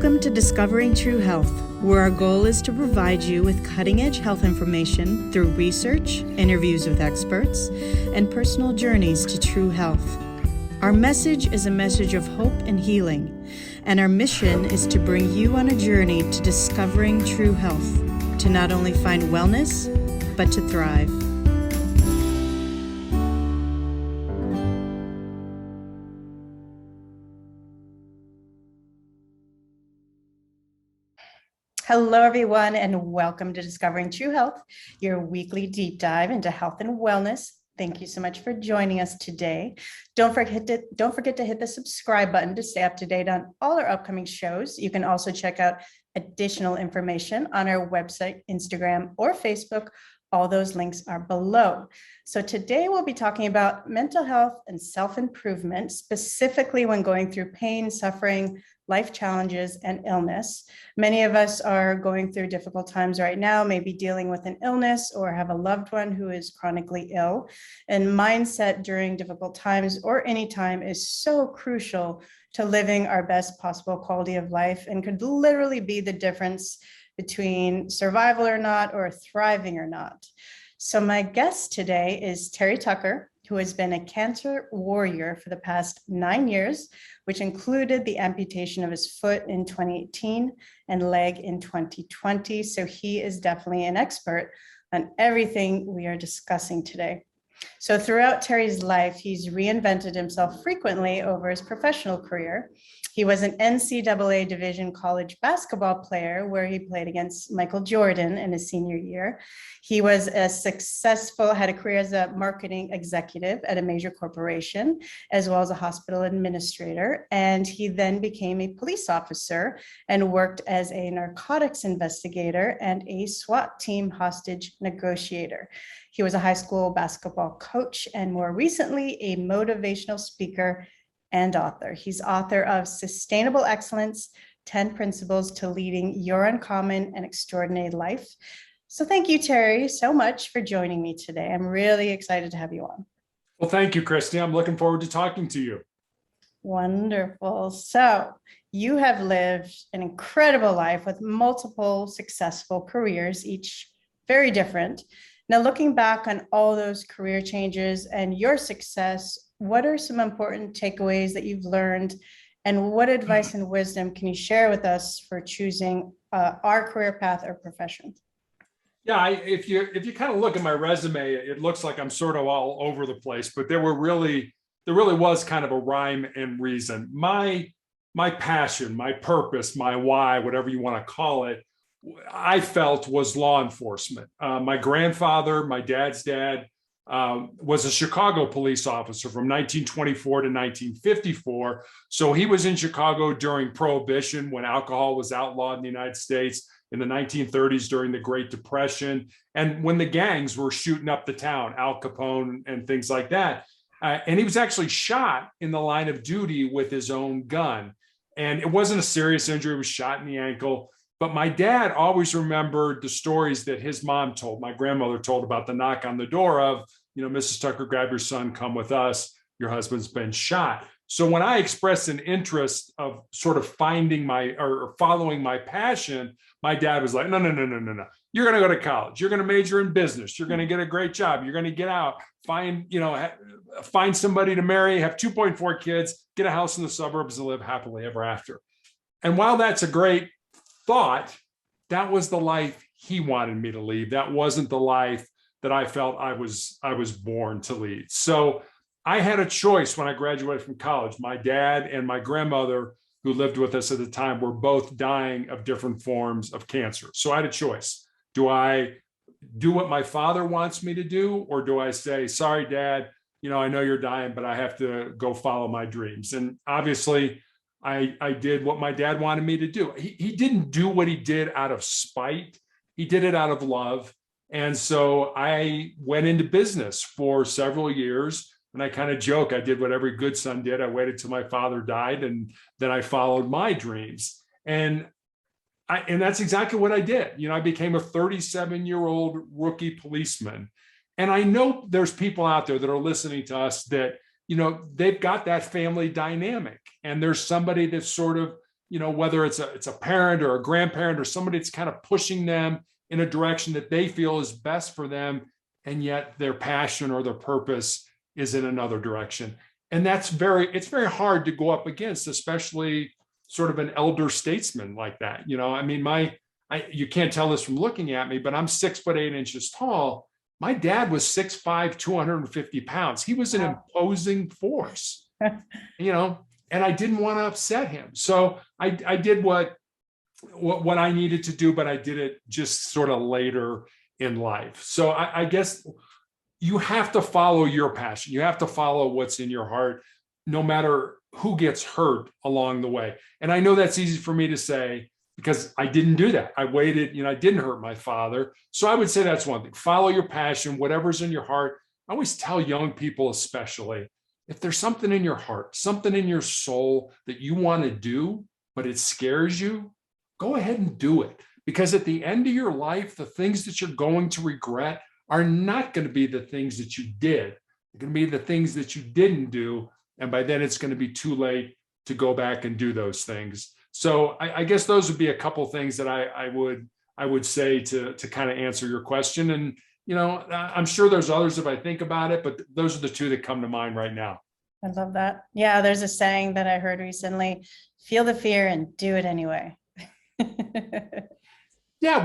Welcome to Discovering True Health, where our goal is to provide you with cutting-edge health information through research, interviews with experts, and personal journeys to true health. Our message is a message of hope and healing, and our mission is to bring you on a journey to discovering true health, to not only find wellness, but to thrive. Hello, everyone, and welcome to Discovering True Health, your weekly deep dive into health and wellness. Thank you so much for joining us today. Don't forget to hit the subscribe button to stay up to date on all our upcoming shows. You can also check out additional information on our website, Instagram, or Facebook. All those links are below. So today we'll be talking about mental health and self-improvement, specifically when going through pain, suffering, life challenges, and illness. Many of us are going through difficult times right now, maybe dealing with an illness or have a loved one who is chronically ill. And mindset during difficult times or any time is so crucial to living our best possible quality of life and could literally be the difference between survival or not, or thriving or not. So my guest today is Terry Tucker, who has been a cancer warrior for the past 9 years, which included the amputation of his foot in 2018 and leg in 2020. So he is definitely an expert on everything we are discussing today. So throughout Terry's life, he's reinvented himself frequently over his professional career. He was an NCAA Division college basketball player where he played against Michael Jordan in his senior year. He was had a career as a marketing executive at a major corporation, as well as a hospital administrator. And he then became a police officer and worked as a narcotics investigator and a Swat team hostage negotiator. He was a high school basketball coach and more recently a motivational speaker and author. He's author of Sustainable Excellence, 10 Principles to Leading Your Uncommon and Extraordinary Life. So thank you, Terry, so much for joining me today. I'm really excited to have you on. Well, thank you, Christy. I'm looking forward to talking to you. Wonderful. So you have lived an incredible life with multiple successful careers, each very different. Now, looking back on all those career changes and your success, what are some important takeaways that you've learned, and what advice and wisdom can you share with us for choosing our career path or profession? Yeah, if you kind of look at my resume, it looks like I'm sort of all over the place, but there really was kind of a rhyme and reason. My passion, my purpose, my why, whatever you want to call it, I felt was law enforcement. My grandfather, my dad's dad, was a Chicago police officer from 1924 to 1954. So he was in Chicago during Prohibition, when alcohol was outlawed in the United States, in the 1930s during the Great Depression, and when the gangs were shooting up the town, Al Capone and things like that. And he was actually shot in the line of duty with his own gun. And it wasn't a serious injury, he was shot in the ankle. But my dad always remembered the stories that his mom told, my grandmother told, about the knock on the door of, Mrs. Tucker, grab your son, come with us, your husband's been shot. So when I expressed an interest of sort of following my passion, my dad was like, no. You're going to go to college. You're going to major in business. You're going to get a great job. You're going to get out, find somebody to marry, have 2.4 kids, get a house in the suburbs and live happily ever after. And while that's a great thought, that was the life he wanted me to lead. That wasn't the life that I felt I was born to lead. So I had a choice when I graduated from college. My dad and my grandmother, who lived with us at the time, were both dying of different forms of cancer. So I had a choice. Do I do what my father wants me to do? Or do I say, sorry, Dad, I know you're dying, but I have to go follow my dreams? And obviously, I did what my dad wanted me to do. He didn't do what he did out of spite. He did it out of love. And so I went into business for several years. And I kind of joke, I did what every good son did. I waited till my father died, and then I followed my dreams. And that's exactly what I did. I became a 37-year-old rookie policeman. And I know there's people out there that are listening to us that, they've got that family dynamic. And there's somebody that's sort of whether it's a parent or a grandparent or somebody that's kind of pushing them in a direction that they feel is best for them, and yet their passion or their purpose is in another direction. And it's very hard to go up against, especially sort of an elder statesman like that. I mean, you can't tell this from looking at me, but I'm 6'8" tall. My dad was 6'5", 250 pounds. He was an imposing force, and I didn't want to upset him. So I did what I needed to do, but I did it just sort of later in life. So I guess you have to follow your passion. You have to follow what's in your heart, no matter who gets hurt along the way. And I know that's easy for me to say because I didn't do that. I waited, I didn't hurt my father. So I would say that's one thing. Follow your passion, whatever's in your heart. I always tell young people, especially, if there's something in your heart, something in your soul that you want to do, but it scares you, go ahead and do it. Because at the end of your life, the things that you're going to regret are not going to be the things that you did. They're going to be the things that you didn't do. And by then it's going to be too late to go back and do those things. So I guess those would be a couple of things that I would say to kind of answer your question. And, I'm sure there's others if I think about it, but those are the two that come to mind right now. I love that. Yeah, there's a saying that I heard recently: feel the fear and do it anyway. Yeah,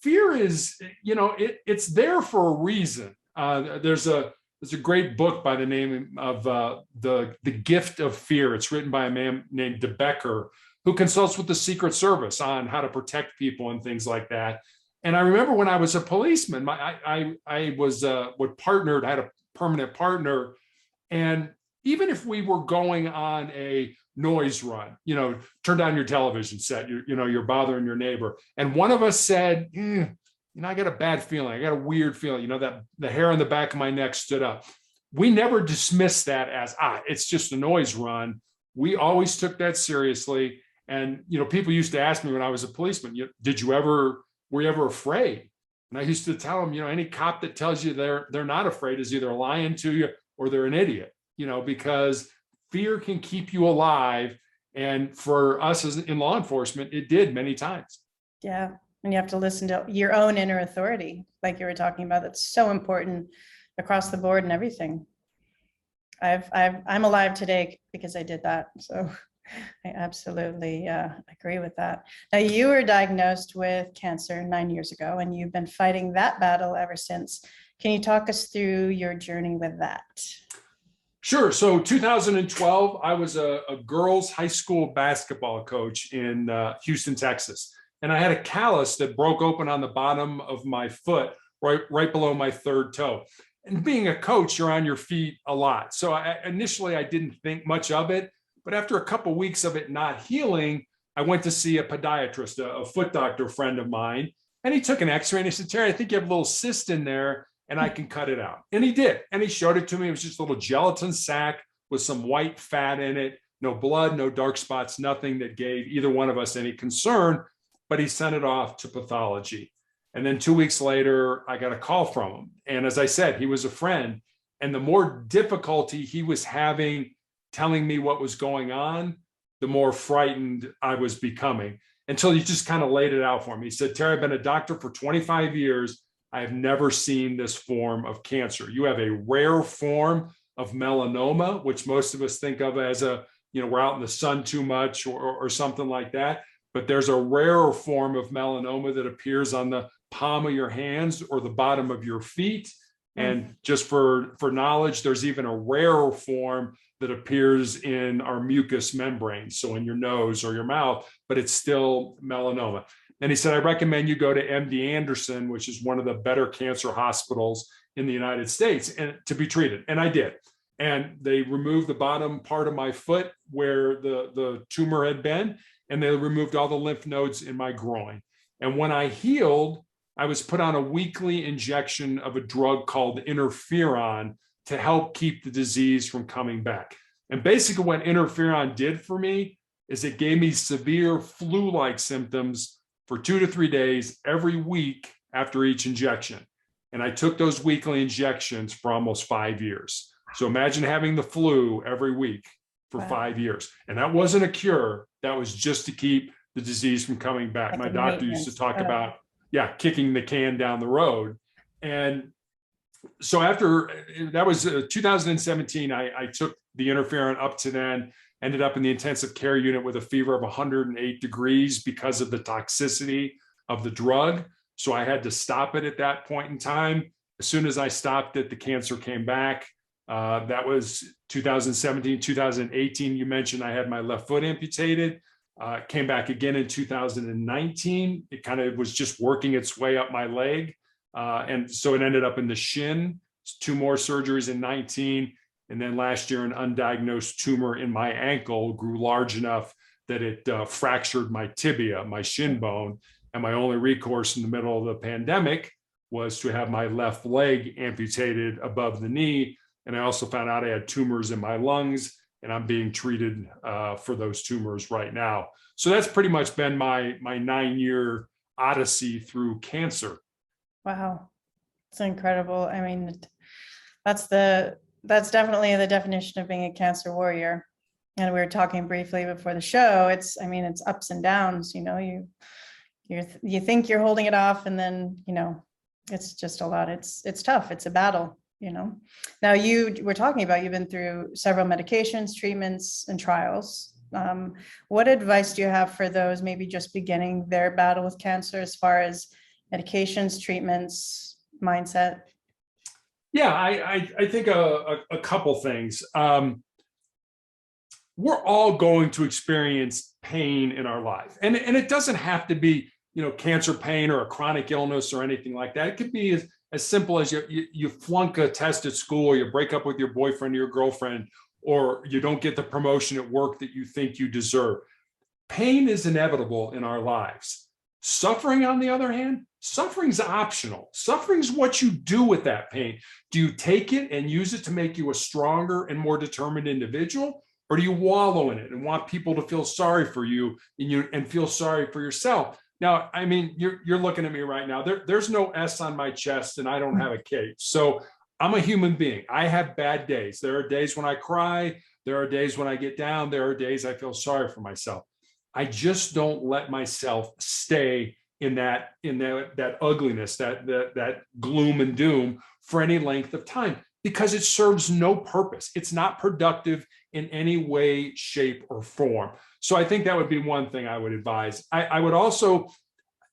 fear is, it's there for a reason. There's a great book by the name of the Gift of Fear. It's written by a man named DeBecker, who consults with the Secret Service on how to protect people and things like that. And I remember when I was a policeman, I had a permanent partner, and even if we were going on a noise run, turn down your television set, you're bothering your neighbor. And one of us said, I got a bad feeling. I got a weird feeling, that the hair on the back of my neck stood up. We never dismissed that as, it's just a noise run. We always took that seriously. And, people used to ask me when I was a policeman, were you ever afraid? And I used to tell them, any cop that tells you they're not afraid is either lying to you or they're an idiot, because fear can keep you alive. And for us as in law enforcement, it did many times. Yeah. And you have to listen to your own inner authority, like you were talking about. That's so important across the board and everything. I'm alive today because I did that. So I absolutely agree with that. Now, you were diagnosed with cancer 9 years ago, and you've been fighting that battle ever since. Can you talk us through your journey with that? Sure. So 2012, I was a girls' high school basketball coach in Houston, Texas. And I had a callus that broke open on the bottom of my foot, right below my third toe. And being a coach, you're on your feet a lot. So initially, I didn't think much of it. But after a couple of weeks of it not healing, I went to see a podiatrist, a foot doctor friend of mine. And he took an x-ray and he said, Terry, I think you have a little cyst in there and I can cut it out. And he did. And he showed it to me. It was just a little gelatin sac with some white fat in it, no blood, no dark spots, nothing that gave either one of us any concern. But he sent it off to pathology. And then 2 weeks later, I got a call from him. And as I said, he was a friend. And the more difficulty he was having telling me what was going on, the more frightened I was becoming, until he just kind of laid it out for me. He said, Terry, I've been a doctor for 25 years. I have never seen this form of cancer. You have a rare form of melanoma, which most of us think of as we're out in the sun too much or something like that. But there's a rarer form of melanoma that appears on the palm of your hands or the bottom of your feet. And just for knowledge, there's even a rarer form that appears in our mucous membrane, so in your nose or your mouth, but it's still melanoma. And he said, I recommend you go to MD Anderson, which is one of the better cancer hospitals in the United States, and to be treated. And I did. And they removed the bottom part of my foot where the tumor had been, and they removed all the lymph nodes in my groin. And when I healed, I was put on a weekly injection of a drug called interferon to help keep the disease from coming back. And basically what interferon did for me is it gave me severe flu-like symptoms for 2 to 3 days every week after each injection. And I took those weekly injections for almost 5 years. So imagine having the flu every week for Wow. 5 years. And that wasn't a cure. That was just to keep the disease from coming back. Like My a doctor used to maintenance. talk Oh, about, yeah, kicking the can down the road. And so after that was 2017, I took the interferon up to then, ended up in the intensive care unit with a fever of 108 degrees because of the toxicity of the drug. So I had to stop it at that point in time. As soon as I stopped it, the cancer came back. That was 2017, 2018. You mentioned I had my left foot amputated. Came back again in 2019. It kind of was just working its way up my leg. And so it ended up in the shin, 2 more surgeries in 19. And then last year, an undiagnosed tumor in my ankle grew large enough that it fractured my tibia, my shin bone. And my only recourse in the middle of the pandemic was to have my left leg amputated above the knee. And I also found out I had tumors in my lungs, and I'm being treated for those tumors right now. So that's pretty much been my 9-year odyssey through cancer. wow. It's incredible. I mean, that's definitely the definition of being a cancer warrior. And we were talking briefly before the show. It's ups and downs, you think you're holding it off, and then, it's just a lot. It's tough. It's a battle, Now we're talking about, you've been through several medications, treatments, and trials. What advice do you have for those maybe just beginning their battle with cancer, as far as medications, treatments, mindset? Yeah, I think a couple things. We're all going to experience pain in our life. And it doesn't have to be, cancer pain or a chronic illness or anything like that. It could be as simple as you flunk a test at school, or you break up with your boyfriend or your girlfriend, or you don't get the promotion at work that you think you deserve. Pain is inevitable in our lives. Suffering, on the other hand, suffering's optional. Suffering's what you do with that pain. Do you take it and use it to make you a stronger and more determined individual? Or do you wallow in it and want people to feel sorry for you and feel sorry for yourself? Now, I mean, you're looking at me right now. There's no S on my chest, and I don't have a cape. So I'm a human being. I have bad days. There are days when I cry. There are days when I get down. There are days I feel sorry for myself. I just don't let myself stay in that ugliness, that gloom and doom for any length of time, because it serves no purpose. It's not productive in any way, shape, or form. So I think that would be one thing I would advise. I would also,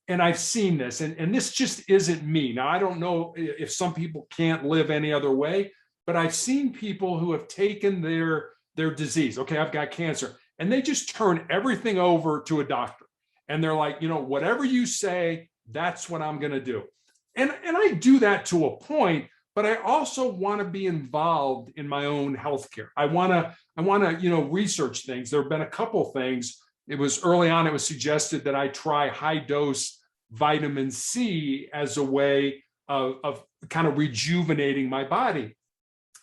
and I've seen this, and this just isn't me. Now, I don't know if some people can't live any other way, but I've seen people who have taken their disease. Okay, I've got cancer, and they just turn everything over to a doctor. And they're like, whatever you say, that's what I'm going to do. And I do that to a point, but I also want to be involved in my own healthcare. I want to, research things. There have been a couple things. It was early on, it was suggested that I try high dose vitamin C as a way of kind of rejuvenating my body.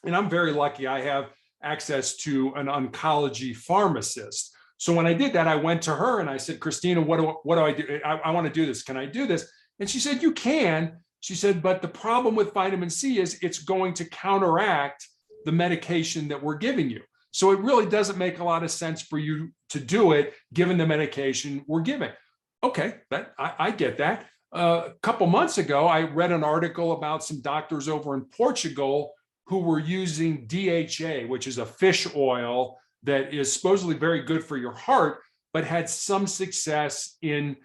And I'm very lucky. I have access to an oncology pharmacist. So when I did that, I went to her and I said, Christina, what do I do? I want to do this. Can I do this? And she said, you can. She said, but the problem with vitamin C is it's going to counteract the medication that we're giving you. So it really doesn't make a lot of sense for you to do it, given the medication we're giving. Okay, I get that. A couple months ago, I read an article about some doctors over in Portugal who were using DHA, which is a fish oil that is supposedly very good for your heart, but had some success in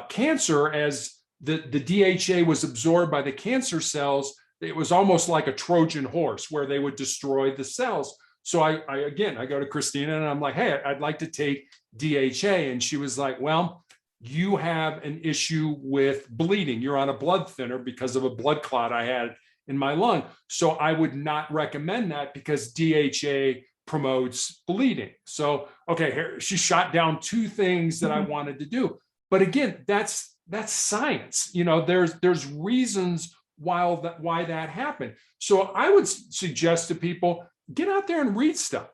cancer, as the DHA was absorbed by the cancer cells. It was almost like a Trojan horse where they would destroy the cells. So I go to Christina and I'm like, hey, I'd like to take DHA. And she was like, well, you have an issue with bleeding. You're on a blood thinner because of a blood clot I had in my lung. So I would not recommend that because DHA promotes bleeding. So, okay, here she shot down 2 things that I wanted to do. But again, that's science. There's reasons why that happened. So I would suggest to people, get out there and read stuff,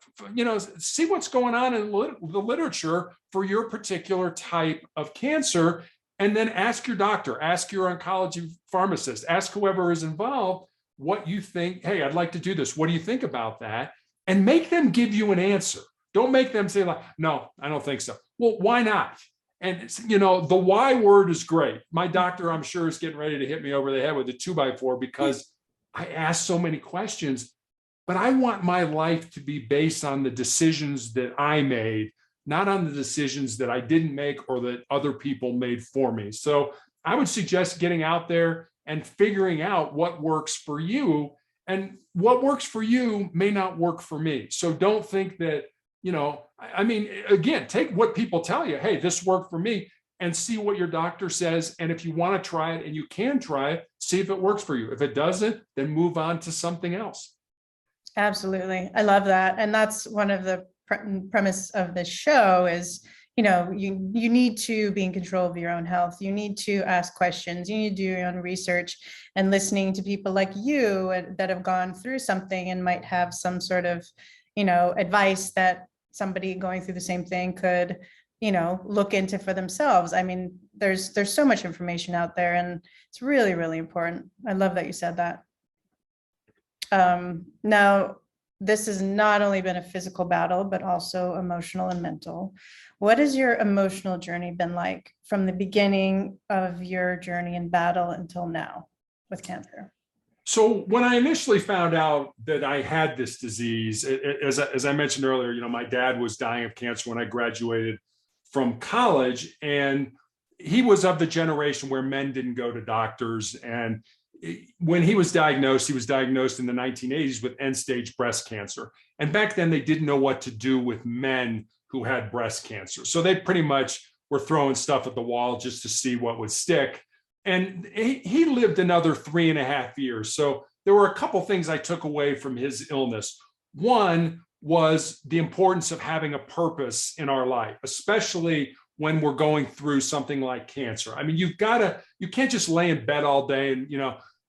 see what's going on in the literature for your particular type of cancer. And then ask your doctor, ask your oncology pharmacist, ask whoever is involved what you think. Hey, I'd like to do this. What do you think about that? And make them give you an answer. Don't make them say like, no, I don't think so. Well, why not? And the why word is great. My doctor, I'm sure, is getting ready to hit me over the head with a 2x4 because I asked so many questions. But I want my life to be based on the decisions that I made, not on the decisions that I didn't make or that other people made for me. So I would suggest getting out there and figuring out what works for you. And what works for you may not work for me. So don't think that, again, take what people tell you. Hey, this worked for me, and see what your doctor says. And if you want to try it, and you can try it, see if it works for you. If it doesn't, then move on to something else. Absolutely. I love that. And that's one of the premise of this show is, you need to be in control of your own health. You need to ask questions. You need to do your own research, and listening to people like you that have gone through something and might have some sort of, advice that somebody going through the same thing could, look into for themselves. I mean, there's so much information out there, and it's really, really important. I love that you said that. Now, this has not only been a physical battle, but also emotional and mental. What has your emotional journey been like from the beginning of your journey in battle until now with cancer? So when I initially found out that I had this disease, as I mentioned earlier, my dad was dying of cancer when I graduated from college, and he was of the generation where men didn't go to doctors. And when he was diagnosed in the 1980s with end-stage breast cancer. And back then they didn't know what to do with men who had breast cancer. So they pretty much were throwing stuff at the wall just to see what would stick. And he lived another 3.5 years. So there were a couple things I took away from his illness. One was the importance of having a purpose in our life, especially when we're going through something like cancer. I mean, you can't just lay in bed all day and,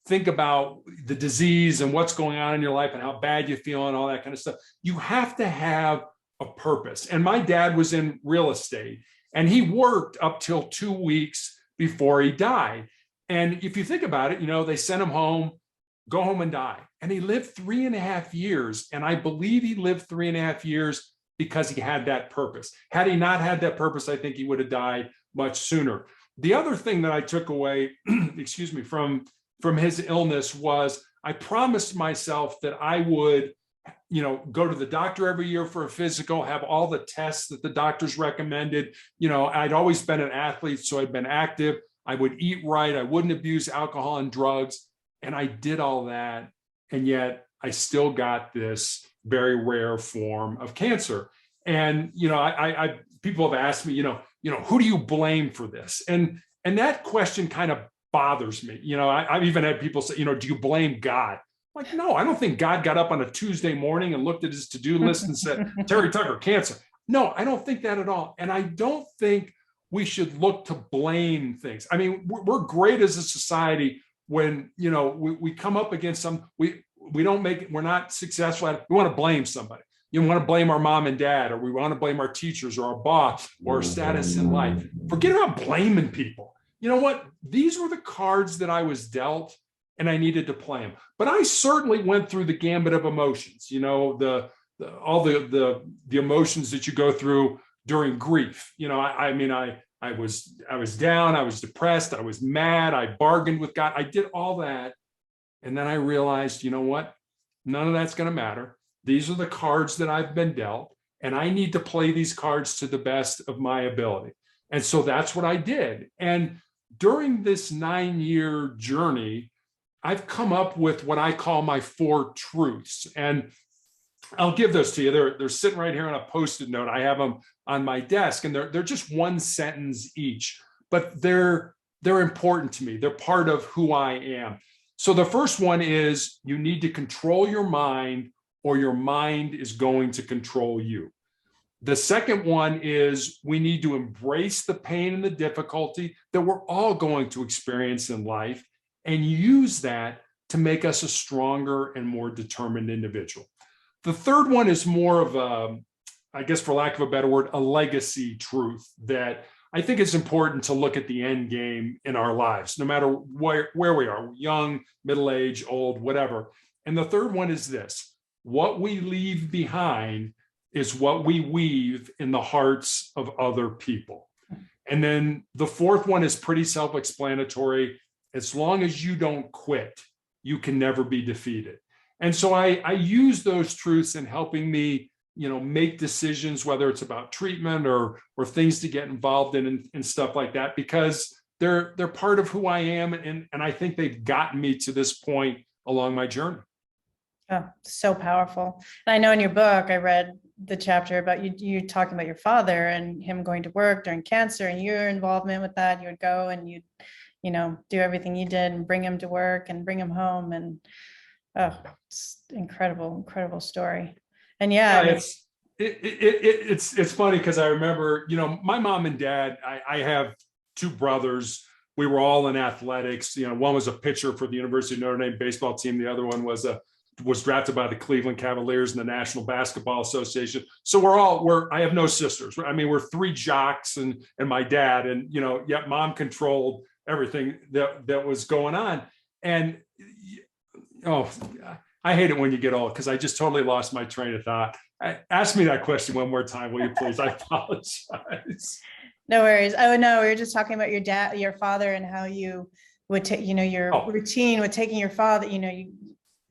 think about the disease and what's going on in your life and how bad you feel and all that kind of stuff. You have to have a purpose. And my dad was in real estate, and he worked up till 2 weeks before he died. And if you think about it, they sent him home, go home and die. And he lived 3.5 years. And I believe he lived 3.5 years because he had that purpose. Had he not had that purpose, I think he would have died much sooner. The other thing that I took away, from his illness was I promised myself that I would, go to the doctor every year for a physical, have all the tests that the doctors recommended. I'd always been an athlete, so I'd been active. I would eat right. I wouldn't abuse alcohol and drugs. And I did all that. And yet I still got this very rare form of cancer. And, people have asked me, who do you blame for this? And that question kind of bothers me. I've even had people say, do you blame God? I'm like, no, I don't think God got up on a Tuesday morning and looked at his to-do list and said, Terry Tucker, cancer. No, I don't think that at all. And I don't think we should look to blame things. I mean, we're great as a society when, we come up against we don't make it, we're not successful at it. We want to blame somebody. You want to blame our mom and dad, or we want to blame our teachers or our boss or our status in life. Forget about blaming people. You know what? These were the cards that I was dealt, and I needed to play them. But I certainly went through the gambit of emotions. All the emotions that you go through during grief. I was down, I was depressed, I was mad, I bargained with God, I did all that, and then I realized, you know what? None of that's going to matter. These are the cards that I've been dealt, and I need to play these cards to the best of my ability. And so that's what I did. And during this 9-year journey, I've come up with what I call my 4 truths. And I'll give those to you. They're sitting right here on a Post-it note. I have them on my desk, and they're just one sentence each, but they're important to me. They're part of who I am. So the first one is you need to control your mind, or your mind is going to control you. The second one is we need to embrace the pain and the difficulty that we're all going to experience in life, and use that to make us a stronger and more determined individual. The third one is more of a, I guess for lack of a better word, a legacy truth that I think it's important to look at the end game in our lives, no matter where we are, young, middle-aged, old, whatever. And the third one is this: what we leave behind is what we weave in the hearts of other people. And then the fourth one is pretty self-explanatory. As long as you don't quit, you can never be defeated. And so I use those truths in helping me, make decisions, whether it's about treatment or things to get involved in and stuff like that, because they're part of who I am. And I think they've gotten me to this point along my journey. Oh, so powerful. And I know in your book, I read the chapter about you talking about your father and him going to work during cancer and your involvement with that. You would go and you'd, do everything you did and bring him to work and bring him home. And it's incredible story. And it's funny because I remember, my mom and dad, I have two brothers. We were all in athletics. One was a pitcher for the University of Notre Dame baseball team. The other one was drafted by the Cleveland Cavaliers in the National Basketball Association. So I have no sisters. I mean, we're three jocks and my dad, and, yet mom controlled everything that was going on. And, I hate it when you get old because I just totally lost my train of thought. Ask me that question one more time, will you please? I apologize. No worries. Oh no, we were just talking about your father, and how you would take, your routine with taking your father, you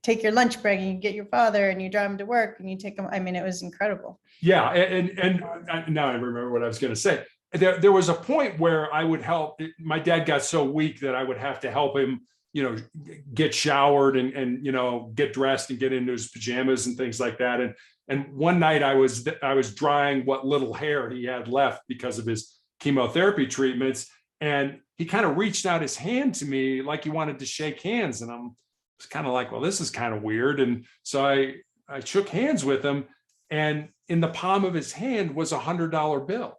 take your lunch break and you get your father and you drive him to work and you take him. I mean, it was incredible. Yeah. And now I remember what I was going to say. There was a point where I would help. My dad got so weak that I would have to help him, get showered and get dressed and get into his pajamas and things like that. And one night I was drying what little hair he had left because of his chemotherapy treatments. And he kind of reached out his hand to me like he wanted to shake hands. And I was kind of like, well, this is kind of weird. And so I shook hands with him, and in the palm of his hand was $100 bill.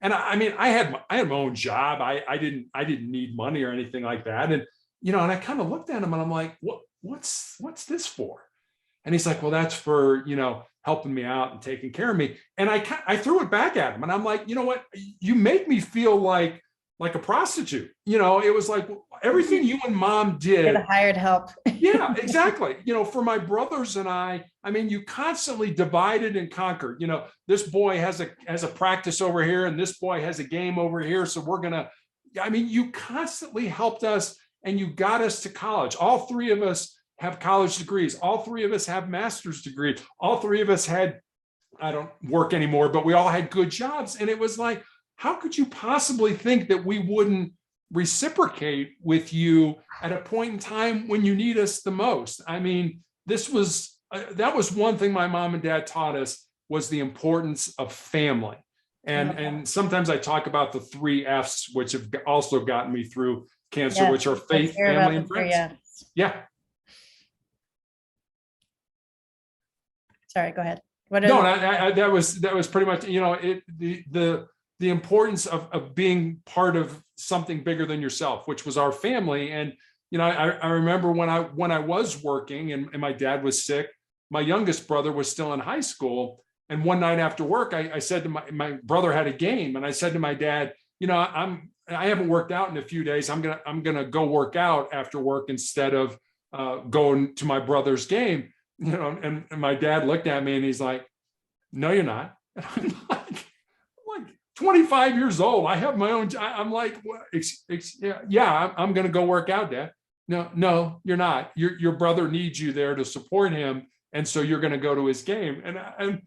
And I had my own job. I didn't need money or anything like that. And, and I kind of looked at him and I'm like, what's this for? And he's like, well, that's for, helping me out and taking care of me. And I threw it back at him, and I'm like, you know what? You make me feel like a prostitute. It was like everything you and mom did. Get hired help. Yeah, exactly. For my brothers and I mean, you constantly divided and conquered. This boy has a practice over here and this boy has a game over here. So you constantly helped us, and you got us to college. All three of us have college degrees. All three of us have master's degrees. All three of us I don't work anymore, but we all had good jobs. And it was like, how could you possibly think that we wouldn't reciprocate with you at a point in time when you need us the most? I mean, that was one thing my mom and dad taught us, was the importance of family. And sometimes I talk about the 3 F's, which have also gotten me through cancer, which are faith, family, and friends. Yeah. Sorry, go ahead. That was pretty much, the importance of being part of something bigger than yourself, which was our family. And, I remember when I was working and my dad was sick, my youngest brother was still in high school. And one night after work, I said to my brother had a game, and I said to my dad, I haven't worked out in a few days. I'm going to go work out after work instead of going to my brother's game. And my dad looked at me and he's like, no, you're not. And I'm like 25 years old. I have my own job. I'm like, yeah, I'm going to go work out, Dad. No, you're not. Your brother needs you there to support him. And so you're going to go to his game. And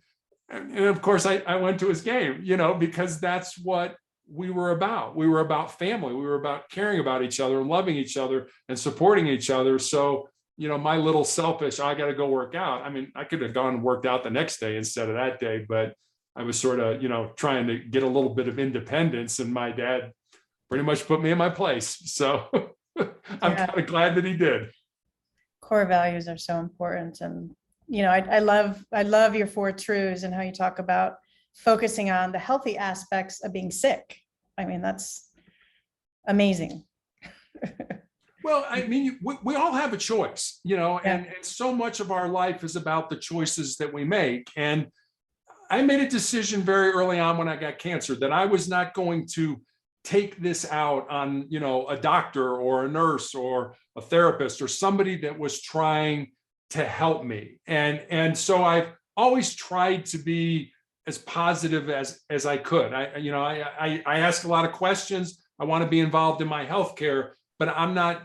of course I went to his game, because that's what we were about. We were about family. We were about caring about each other and loving each other and supporting each other. So, my little selfish, I got to go work out. I mean, I could have gone and worked out the next day instead of that day, but I was sort of, trying to get a little bit of independence, and my dad pretty much put me in my place. So I'm kind of glad that he did. Core values are so important. And, I love your 4 truths and how you talk about focusing on the healthy aspects of being sick. I mean, that's amazing. Well, I mean, we all have a choice, and so much of our life is about the choices that we make. And I made a decision very early on when I got cancer that I was not going to take this out on, a doctor or a nurse or a therapist or somebody that was trying to help me. And so I've always tried to be as positive as I could. I ask a lot of questions. I want to be involved in my healthcare, but I'm not,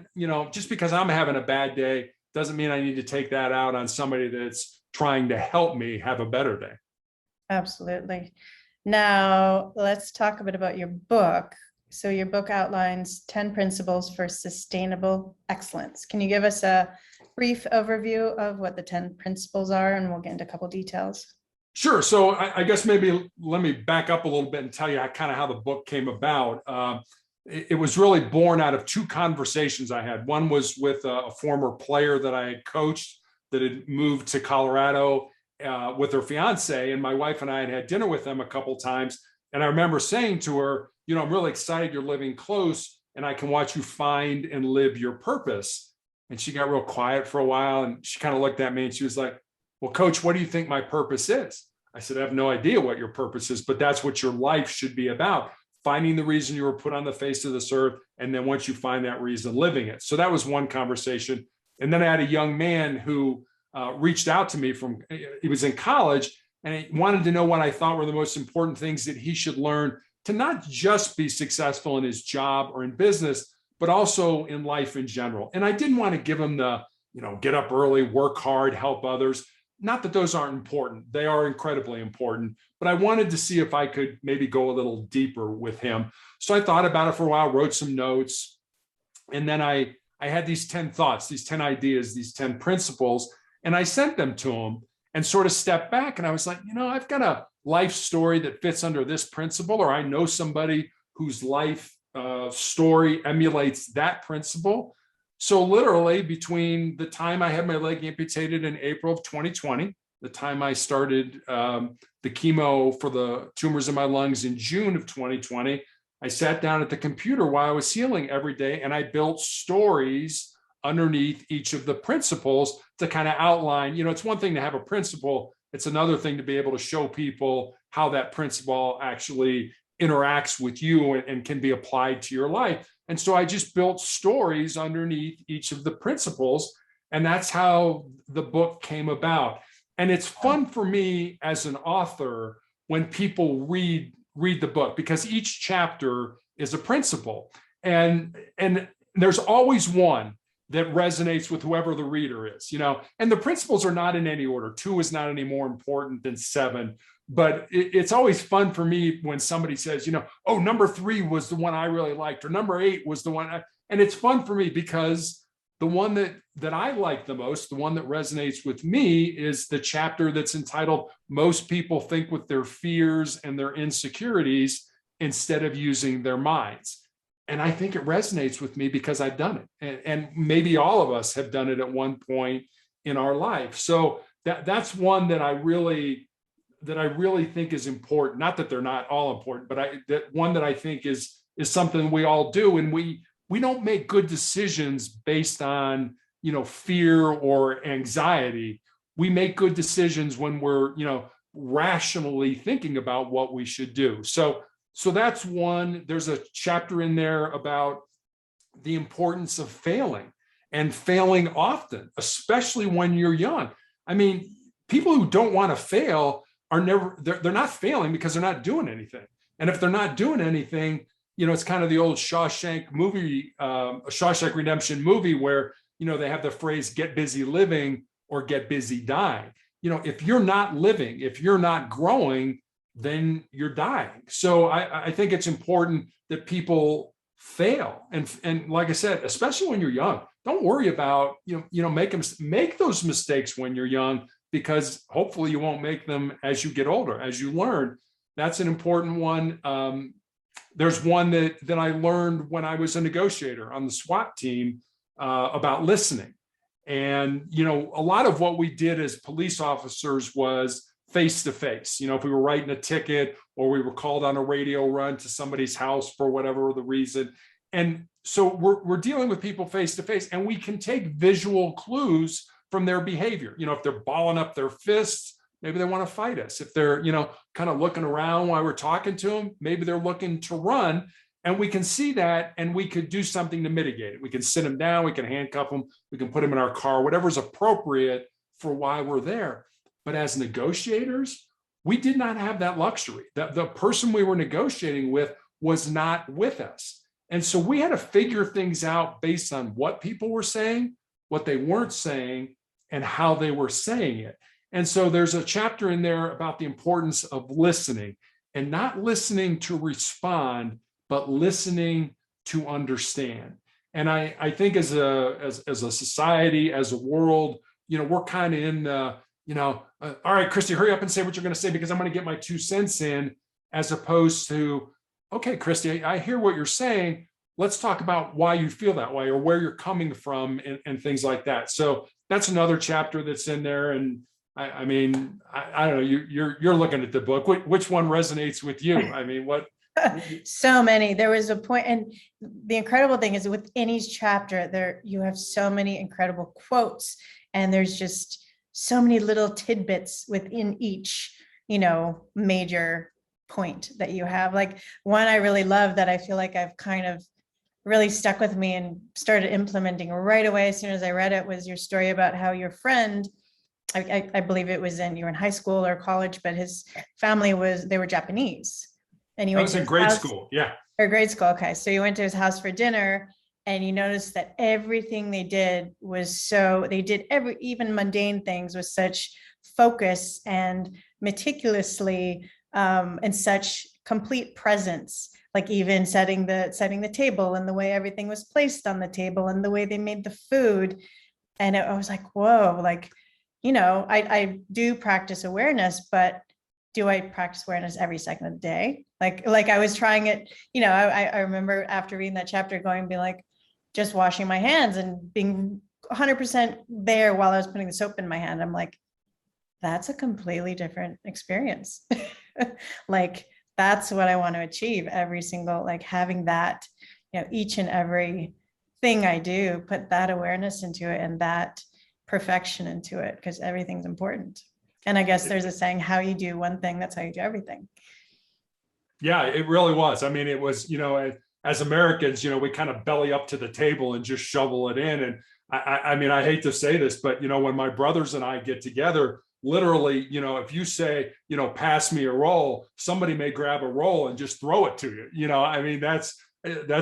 just because I'm having a bad day doesn't mean I need to take that out on somebody that's trying to help me have a better day. Absolutely. Now, let's talk a bit about your book. So your book outlines 10 principles for sustainable excellence. Can you give us a brief overview of what the 10 principles are, and we'll get into a couple details? Sure. So I guess maybe let me back up a little bit and tell you kind of how the book came about. It was really born out of two conversations I had. One was with a former player that I had coached that had moved to Colorado with her fiance, and my wife and I had dinner with them a couple times. And I remember saying to her, I'm really excited you're living close and I can watch you find and live your purpose. And she got real quiet for a while, and she kind of looked at me and she was like, well, Coach, what do you think my purpose is? I said, I have no idea what your purpose is, but that's what your life should be about. Finding the reason you were put on the face of this earth. And then once you find that reason, living it. So that was one conversation. And then I had a young man who reached out to me he was in college, and he wanted to know what I thought were the most important things that he should learn to not just be successful in his job or in business, but also in life in general. And I didn't want to give him the, get up early, work hard, help others. Not that those aren't important. They are incredibly important, but I wanted to see if I could maybe go a little deeper with him. So I thought about it for a while, wrote some notes, and then I had these 10 thoughts, these 10 ideas, these 10 principles, and I sent them to him and sort of stepped back. And I was like, I've got a life story that fits under this principle, or I know somebody whose life story emulates that principle. So literally between the time I had my leg amputated in April of 2020, the time I started the chemo for the tumors in my lungs in June of 2020, I sat down at the computer while I was healing every day, and I built stories underneath each of the principles to kind of outline, it's one thing to have a principle. It's another thing to be able to show people how that principle actually interacts with you and can be applied to your life. And so I just built stories underneath each of the principles. And that's how the book came about. And it's fun for me as an author when people read the book, because each chapter is a principle. And there's always one that resonates with whoever the reader is, and the principles are not in any order. 2 is not any more important than 7. But it's always fun for me when somebody says, oh, number 3 was the one I really liked, or number 8 was the one. And it's fun for me because the one that I like the most, the one that resonates with me, is the chapter that's entitled Most People Think with Their Fears and Their Insecurities instead of using their minds. And I think it resonates with me because I've done it. And maybe all of us have done it at one point in our life. So that's one that I really think is important. Not that they're not all important, but that one that I think is something we all do. And we don't make good decisions based on, fear or anxiety. We make good decisions when we're, rationally thinking about what we should do. So that's one. There's a chapter in there about the importance of failing, and failing often, especially when you're young. I mean, people who don't want to fail they're not failing because they're not doing anything. And if they're not doing anything, it's kind of the old Shawshank Redemption movie where, they have the phrase, get busy living or get busy dying. If you're not living, if you're not growing, then you're dying. So I think it's important that people fail. And like I said, especially when you're young, don't worry about, make those mistakes when you're young, because hopefully you won't make them as you get older, as you learn. That's an important one. There's one that I learned when I was a negotiator on the Swat team about listening. And, a lot of what we did as police officers was face-to-face. If we were writing a ticket or we were called on a radio run to somebody's house for whatever the reason. And so we're dealing with people face-to-face, and we can take visual clues from their behavior. If they're balling up their fists, maybe they want to fight us. If they're, kind of looking around while we're talking to them, maybe they're looking to run. And we can see that, and we could do something to mitigate it. We can sit them down, we can handcuff them, we can put them in our car, whatever's appropriate for why we're there. But as negotiators, we did not have that luxury. The person we were negotiating with was not with us. And so we had to figure things out based on what people were saying, what they weren't saying, and how they were saying it. And so there's a chapter in there about the importance of listening, and not listening to respond, but listening to understand. And I think as a society, as a world, we're kind of in all right, Christy, hurry up and say what you're going to say because I'm going to get my 2 cents in, as opposed to, okay, Christy, I hear what you're saying. Let's talk about why you feel that way or where you're coming from and things like that. So that's another chapter that's in there. And I mean, I don't know, you're looking at the book. Which one resonates with you? I mean, what? So many. There was a point, and the incredible thing is within each chapter, there you have so many incredible quotes, and there's just so many little tidbits within each, major point that you have. Like one I really love that I feel like I've kind of really stuck with me and started implementing right away as soon as I read it was your story about how your friend, I believe it was you were in high school or college, but his family they were Japanese. And you went to in grade school, yeah. Or grade school, okay. So you went to his house for dinner and you noticed that everything they did was even mundane things with such focus and meticulously and such complete presence, like even setting the table and the way everything was placed on the table and the way they made the food. And I was like, whoa, like, I do practice awareness, but do I practice awareness every second of the day? Like I was trying it, I remember after reading that chapter being like, just washing my hands and being 100% there while I was putting the soap in my hand. I'm like, that's a completely different experience. Like, that's what I want to achieve every single, like having that, each and every thing I do, put that awareness into it and that perfection into it, because everything's important. And I guess there's a saying, how you do one thing, that's how you do everything. Yeah, it really was. I mean, it was, as Americans, we kind of belly up to the table and just shovel it in. And I mean, I hate to say this, but, when my brothers and I get together, literally, if you say, pass me a roll, somebody may grab a roll and just throw it to you. I mean, that's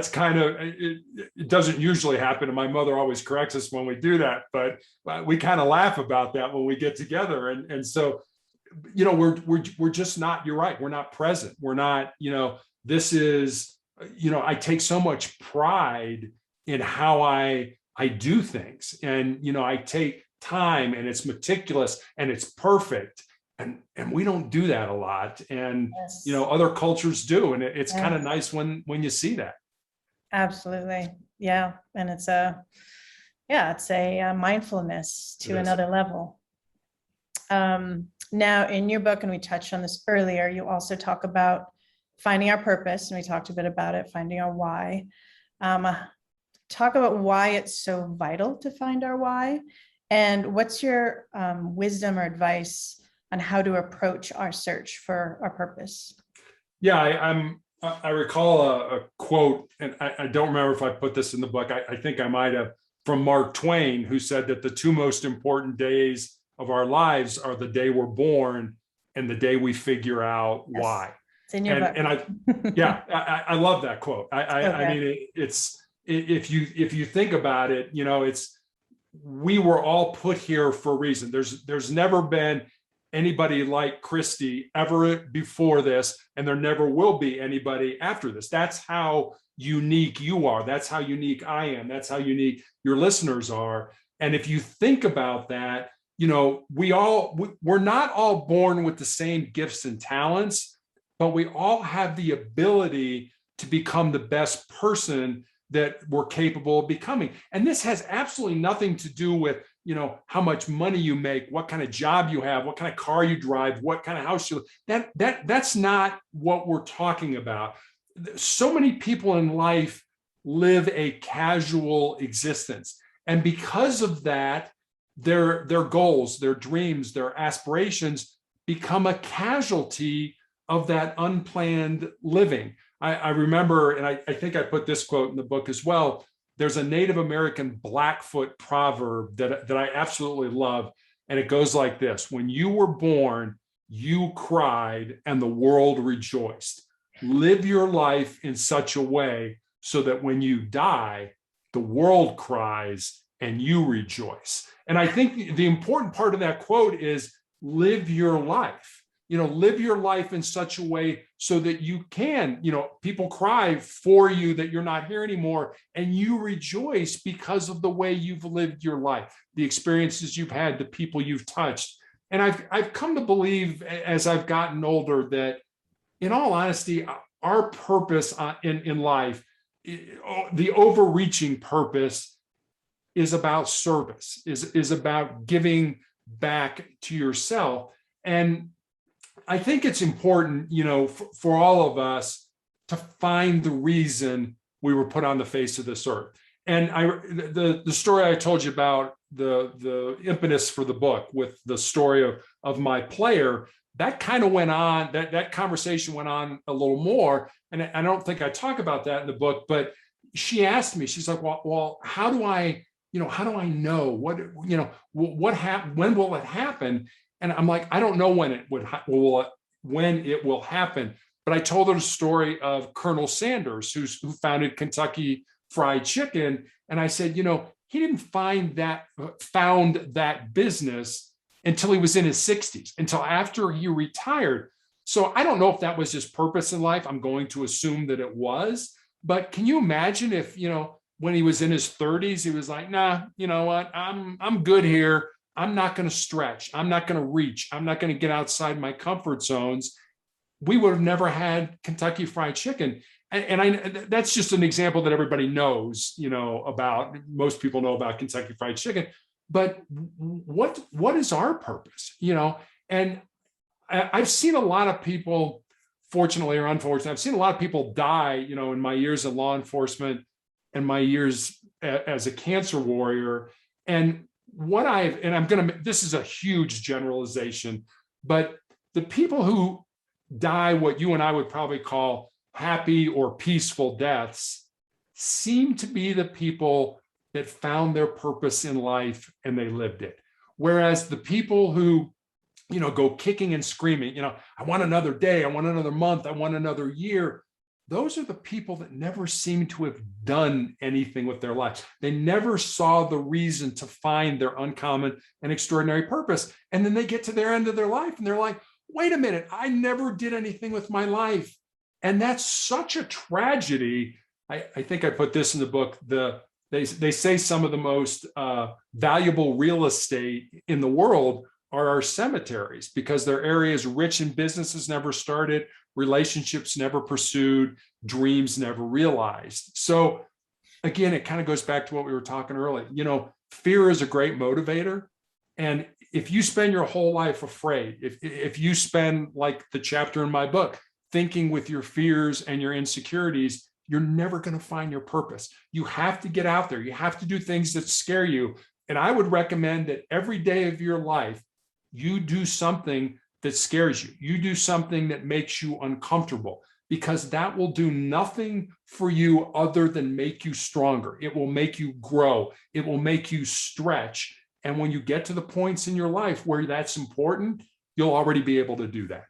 kind of, it doesn't usually happen. And my mother always corrects us when we do that, but we kind of laugh about that when we get together. And so, we're just not, you're right. We're not present. We're not, this is, I take so much pride in how I do things. And, I take time and it's meticulous and it's perfect. And we don't do that a lot. And, Yes. Other cultures do. And it's Yes. kind of nice when you see that. Absolutely. Yeah. And it's a mindfulness to another level. Now in your book, and we touched on this earlier, you also talk about finding our purpose, and we talked a bit about it, finding our why. Talk about why it's so vital to find our why, and what's your wisdom or advice on how to approach our search for our purpose? Yeah, I recall a quote, and I don't remember if I put this in the book. I think I might have, from Mark Twain, who said that the 2 most important days of our lives are the day we're born and the day we figure out why. It's in your book. And I love that quote. I mean, it's if you think about it, we were all put here for a reason. There's never been anybody like Christy ever before this, and there never will be anybody after this. That's how unique you are. That's how unique I am. That's how unique your listeners are. And if you think about that, we're not all born with the same gifts and talents, but we all have the ability to become the best person that we're capable of becoming. And this has absolutely nothing to do with, how much money you make, what kind of job you have, what kind of car you drive, what kind of house you live. That's not what we're talking about. So many people in life live a casual existence. And because of that, their goals, their dreams, their aspirations become a casualty of that unplanned living. I remember, and I think I put this quote in the book as well, there's a Native American Blackfoot proverb that I absolutely love. And it goes like this: when you were born, you cried and the world rejoiced. Live your life in such a way so that when you die, the world cries and you rejoice. And I think the important part of that quote is live your life. Live your life in such a way so that you can, people cry for you that you're not here anymore, and you rejoice because of the way you've lived your life, the experiences you've had, the people you've touched. And I've come to believe as I've gotten older that, in all honesty, our purpose in life, the overreaching purpose, is about service, is about giving back to yourself. And I think it's important, for all of us to find the reason we were put on the face of this earth. And the story I told you about, the impetus for the book with the story of my player, that kind of went on, that conversation went on a little more. And I don't think I talk about that in the book, but she asked me, she's like, well, how do I know when will it happen? And I'm like, I don't know when it will happen. But I told her the story of Colonel Sanders, who founded Kentucky Fried Chicken. And I said, he didn't found that business until he was in his 60s, until after he retired. So I don't know if that was his purpose in life. I'm going to assume that it was. But can you imagine if, when he was in his 30s, he was like, nah, you know what? I'm good here. I'm not going to stretch. I'm not going to reach. I'm not going to get outside my comfort zones. We would have never had Kentucky Fried Chicken. And that's just an example that everybody knows, about. Most people know about Kentucky Fried Chicken. But what is our purpose? And I've seen a lot of people, fortunately or unfortunately, I've seen a lot of people die, in my years in law enforcement and my years as a cancer warrior. And this is a huge generalization, but the people who die what you and I would probably call happy or peaceful deaths seem to be the people that found their purpose in life and they lived it. Whereas the people who, go kicking and screaming, I want another day, I want another month, I want another year. Those are the people that never seem to have done anything with their lives. They never saw the reason to find their uncommon and extraordinary purpose. And then they get to their end of their life and they're like, wait a minute, I never did anything with my life. And that's such a tragedy. I think I put this in the book. They say some of the most valuable real estate in the world are our cemeteries, because they're areas rich in businesses never started, relationships never pursued, dreams never realized. So again, it kind of goes back to what we were talking earlier. Fear is a great motivator. And if you spend your whole life afraid, if you spend, like the chapter in my book, thinking with your fears and your insecurities, you're never going to find your purpose. You have to get out there. You have to do things that scare you. And I would recommend that every day of your life, you do something that scares you. You do something that makes you uncomfortable, because that will do nothing for you other than make you stronger. It will make you grow. It will make you stretch. And when you get to the points in your life where that's important, you'll already be able to do that.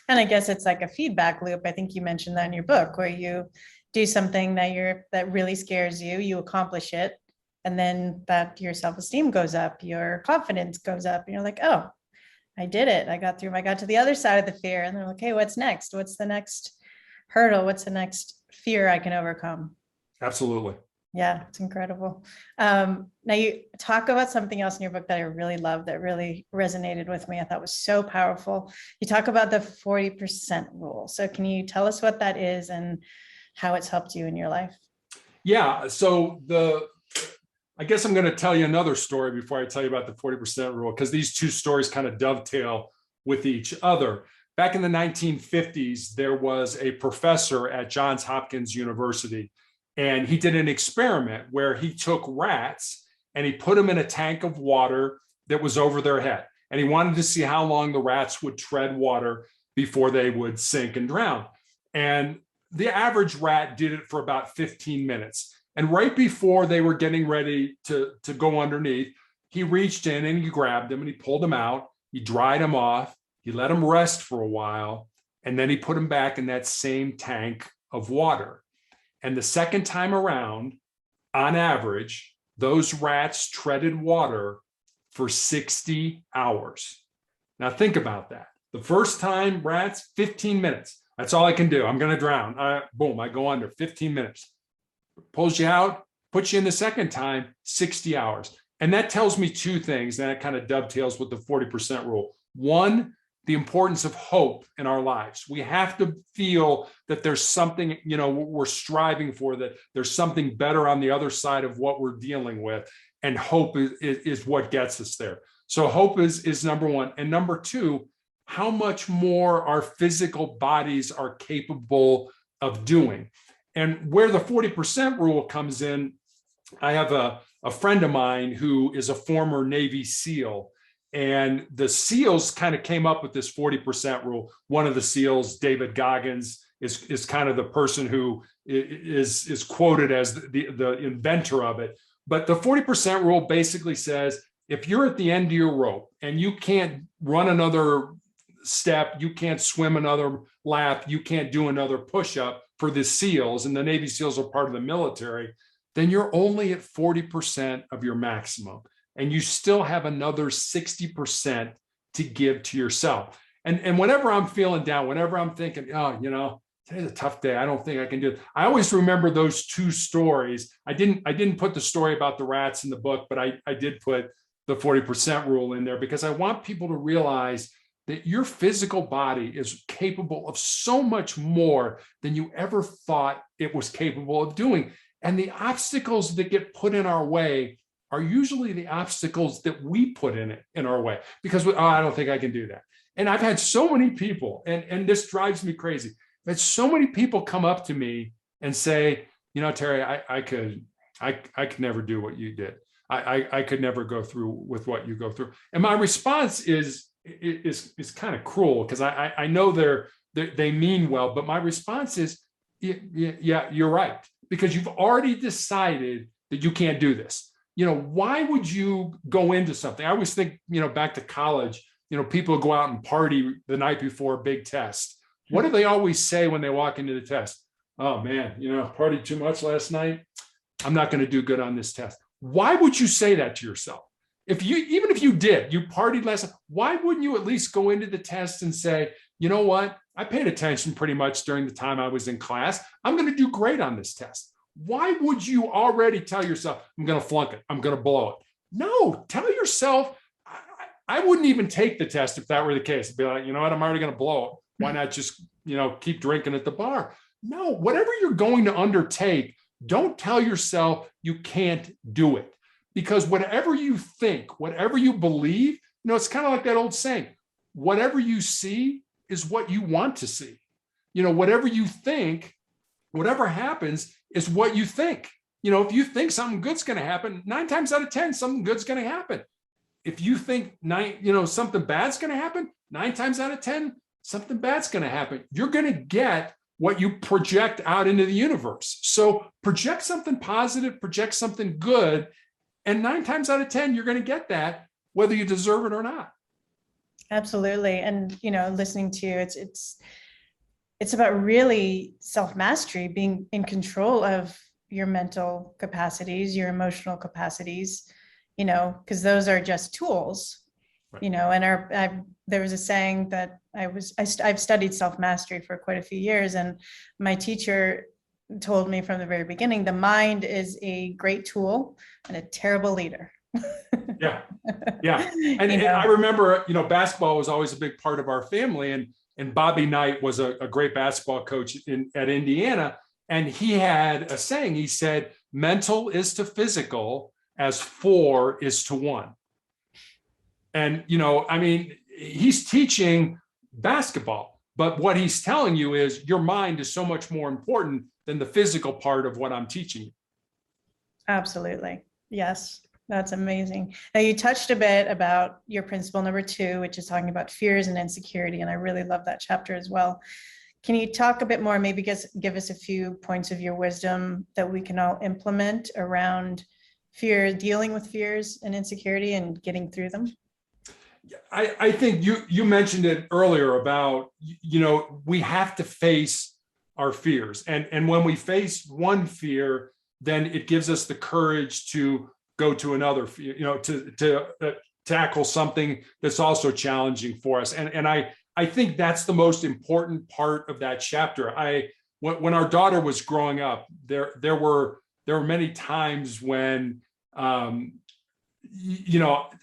And I guess it's like a feedback loop. I think you mentioned that in your book, where you do something that really scares you, you accomplish it, and then that your self-esteem goes up, your confidence goes up, and you're like, oh, I did it. I got to the other side of the fear. And they're like, hey, what's next? What's the next hurdle? What's the next fear I can overcome? Absolutely. Yeah, it's incredible. Now you talk about something else in your book that I really loved, that really resonated with me. I thought was so powerful. You talk about the 40% rule. So can you tell us what that is and how it's helped you in your life? Yeah. So I guess I'm going to tell you another story before I tell you about the 40% rule, because these two stories kind of dovetail with each other. Back in the 1950s, there was a professor at Johns Hopkins University, and he did an experiment where he took rats and he put them in a tank of water that was over their head. And he wanted to see how long the rats would tread water before they would sink and drown. And the average rat did it for about 15 minutes. And right before they were getting ready to go underneath, he reached in and he grabbed them and he pulled them out. He dried them off. He let them rest for a while. And then he put them back in that same tank of water. And the second time around, on average, those rats treaded water for 60 hours. Now think about that. The first time, rats, 15 minutes. That's all I can do. I'm going to drown. Boom, I go under 15 minutes. Pulls you out, puts you in the second time, 60 hours. And that tells me two things, and that kind of dovetails with the 40% rule. One, the importance of hope in our lives. We have to feel that there's something, we're striving for, that there's something better on the other side of what we're dealing with. And hope is what gets us there. So hope is number one. And number two, how much more our physical bodies are capable of doing. And where the 40% rule comes in, I have a friend of mine who is a former Navy SEAL. And the SEALs kind of came up with this 40% rule. One of the SEALs, David Goggins, is kind of the person who is quoted as the inventor of it. But the 40% rule basically says, if you're at the end of your rope and you can't run another step, you can't swim another lap, you can't do another push-up for the SEALs, and the Navy SEALs are part of the military, then you're only at 40% of your maximum. And you still have another 60% to give to yourself. And whenever I'm feeling down, whenever I'm thinking, today's a tough day, I don't think I can do it, I always remember those two stories. I didn't put the story about the rats in the book, but I did put the 40% rule in there because I want people to realize that your physical body is capable of so much more than you ever thought it was capable of doing. And the obstacles that get put in our way are usually the obstacles that we put in our way because I don't think I can do that. And I've had so many people, and this drives me crazy. I've had so many people come up to me and say, Terry, I could never do what you did. I could never go through with what you go through. And my response is kind of cruel because I know they mean well, but my response is, yeah, you're right. Because you've already decided that you can't do this. Why would you go into something? I always think, back to college, people go out and party the night before a big test. What do they always say when they walk into the test? Oh man, partied too much last night. I'm not going to do good on this test. Why would you say that to yourself? Even if you did, you partied last night, why wouldn't you at least go into the test and say, you know what? I paid attention pretty much during the time I was in class. I'm going to do great on this test. Why would you already tell yourself, I'm going to flunk it, I'm going to blow it? No, tell yourself, I wouldn't even take the test if that were the case. I'd be like, you know what, I'm already going to blow it. Why not just, keep drinking at the bar? No, whatever you're going to undertake, don't tell yourself you can't do it. Because whatever you think, whatever you believe, it's kind of like that old saying, whatever you see is what you want to see. Whatever you think, whatever happens is what you think. If you think something good's going to happen, 9 times out of 10, something good's going to happen. If you think something bad's going to happen, 9 times out of 10, something bad's going to happen. You're going to get what you project out into the universe. So project something positive, project something good, and 9 times out of 10, you're going to get that, whether you deserve it or not. Absolutely. And, listening to you, it's about really self-mastery, being in control of your mental capacities, your emotional capacities, because those are just tools, right. And there was a saying that I've studied self-mastery for quite a few years. And my teacher told me from the very beginning, the mind is a great tool and a terrible leader. Yeah. And I remember, basketball was always a big part of our family. And Bobby Knight was a great basketball coach at Indiana. And he had a saying, he said, mental is to physical as 4 is to 1. And, he's teaching basketball, but what he's telling you is your mind is so much more important than the physical part of what I'm teaching you. Absolutely. Yes. That's amazing. Now you touched a bit about your principle number 2, which is talking about fears and insecurity. And I really love that chapter as well. Can you talk a bit more, maybe give us a few points of your wisdom that we can all implement around fear, dealing with fears and insecurity and getting through them? I think you mentioned it earlier about, we have to face our fears. And when we face one fear, then it gives us the courage to go to another fear, to tackle something that's also challenging for us. And I think that's the most important part of that chapter. When our daughter was growing up, there were many times when,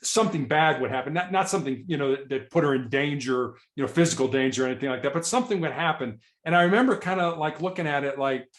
something bad would happen, not something, that put her in danger, physical danger or anything like that, but something would happen. And I remember kind of like looking at it like,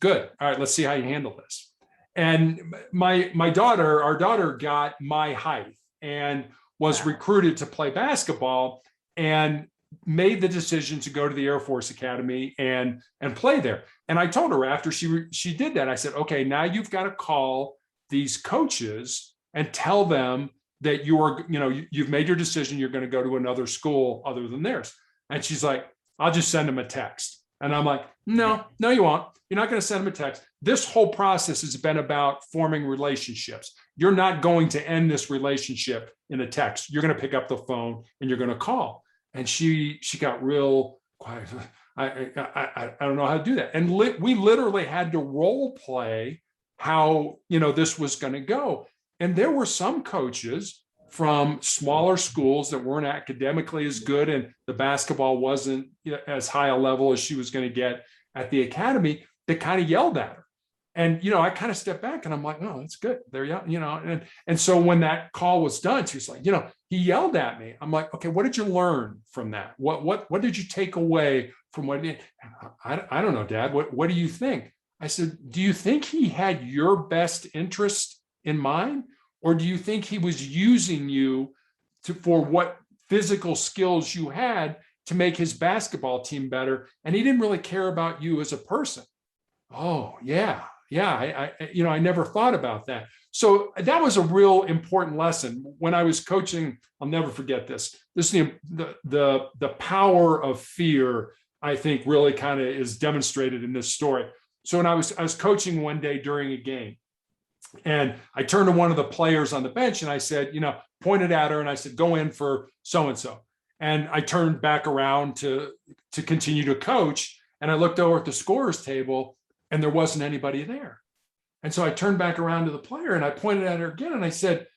good. All right, let's see how you handle this. And our daughter got my height and was recruited to play basketball and made the decision to go to the Air Force Academy and play there. And I told her after she did that, I said, okay, now you've got to call these coaches and tell them that you've made your decision. You're going to go to another school other than theirs. And she's like, I'll just send them a text. And I'm like, no, you won't. You're not going to send them a text. This whole process has been about forming relationships. You're not going to end this relationship in a text. You're going to pick up the phone and you're going to call. And she got real quiet. I don't know how to do that. And we literally had to role play how, this was going to go. And there were some coaches from smaller schools that weren't academically as good, and the basketball wasn't as high a level as she was going to get at the academy, that kind of yelled at her. And, I kind of stepped back and I'm like, oh, that's good. They're yelling, and so when that call was done, she was like, he yelled at me. I'm like, okay, what did you learn from that? What did you take away from what he did? I don't know, Dad. What do you think? I said, do you think he had your best interest in mind? Or do you think he was using you for what physical skills you had to make his basketball team better? And he didn't really care about you as a person. Oh, yeah. I never thought about that. So that was a real important lesson. When I was coaching, I'll never forget this. This is the power of fear, I think, really kind of is demonstrated in this story. So when I was coaching one day during a game, and I turned to one of the players on the bench and I said, pointed at her and I said, go in for so-and-so. And I turned back around to continue to coach. And I looked over at the scorer's table and there wasn't anybody there. And so I turned back around to the player and I pointed at her again and I said,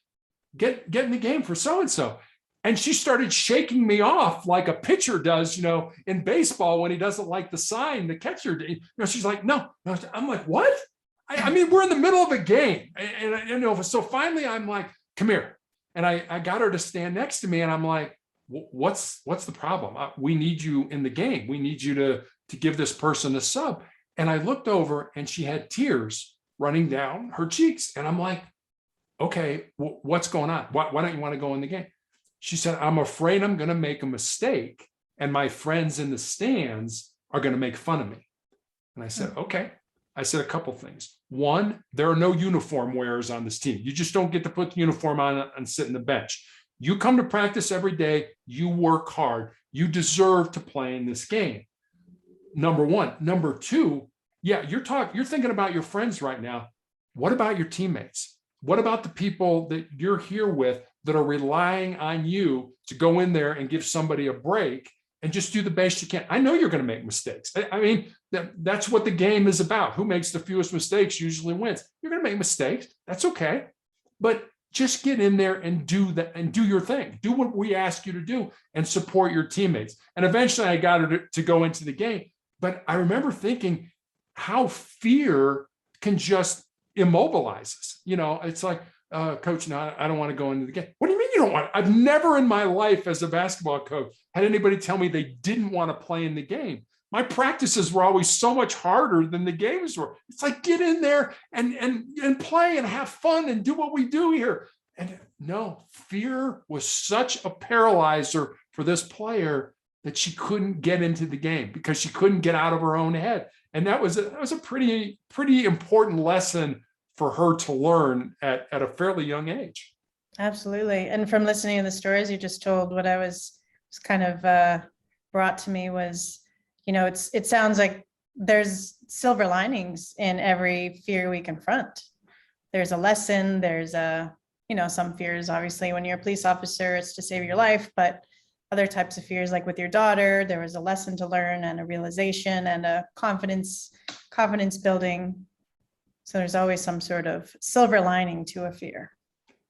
get in the game for so-and-so. And she started shaking me off like a pitcher does, in baseball when he doesn't like the sign, the catcher. She's like, no. I'm like, what? I mean, we're in the middle of a game. And so finally I'm like, come here. And I got her to stand next to me and I'm like, what's the problem? We need you in the game. We need you to give this person a sub. And I looked over and she had tears running down her cheeks. And I'm like, okay, what's going on? Why don't you want to go in the game? She said, I'm afraid I'm going to make a mistake and my friends in the stands are going to make fun of me. And I said, okay. I said a couple things. One, there are no uniform wearers on this team. You just don't get to put the uniform on and sit in the bench. You come to practice every day. You work hard. You deserve to play in this game. Number one. Number two, yeah, you're thinking about your friends right now. What about your teammates? What about the people that you're here with that are relying on you to go in there and give somebody a break and just do the best you can? I know you're going to make mistakes. I mean, that's what the game is about. Who makes the fewest mistakes usually wins. You're going to make mistakes. That's okay. But just get in there and do that and do your thing. Do what we ask you to do and support your teammates. And eventually I got her to go into the game. But I remember thinking how fear can just immobilize us. It's like, coach, no, I don't want to go into the game. What do you mean you don't want to? I've never in my life as a basketball coach had anybody tell me they didn't want to play in the game. My practices were always so much harder than the games were. It's like, get in there and play and have fun and do what we do here. And no, fear was such a paralyzer for this player that she couldn't get into the game because she couldn't get out of her own head. And that was a pretty important lesson for her to learn at a fairly young age. Absolutely. And from listening to the stories you just told, what I was kind of brought to me was, it sounds like there's silver linings in every fear we confront. there's a lesson, there's some fears, obviously, when you're a police officer, it's to save your life, but other types of fears, like with your daughter, there was a lesson to learn and a realization and a confidence building. So there's always some sort of silver lining to a fear.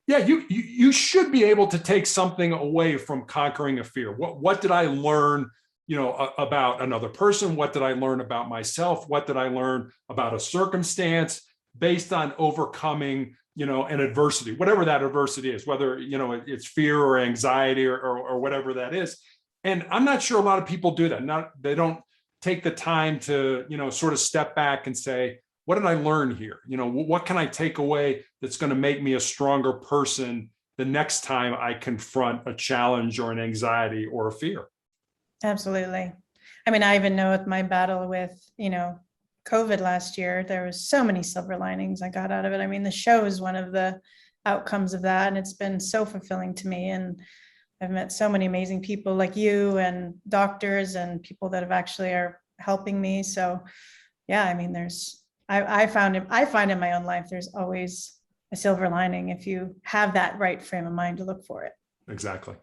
Yeah, you should be able to take something away from conquering a fear. What did I learn, about another person? What did I learn about myself? What did I learn about a circumstance based on overcoming, an adversity, whatever that adversity is, whether, it's fear or anxiety or whatever that is. And I'm not sure a lot of people do that. They don't take the time to, sort of step back and say, what did I learn here? What can I take away that's going to make me a stronger person the next time I confront a challenge or an anxiety or a fear? Absolutely. I mean, I even know with my battle with, COVID last year, there was so many silver linings I got out of it. I mean, the show is one of the outcomes of that, and it's been so fulfilling to me. And I've met so many amazing people like you and doctors and people that have actually are helping me. So yeah, I mean, I find in my own life, there's always a silver lining if you have that right frame of mind to look for it. Exactly.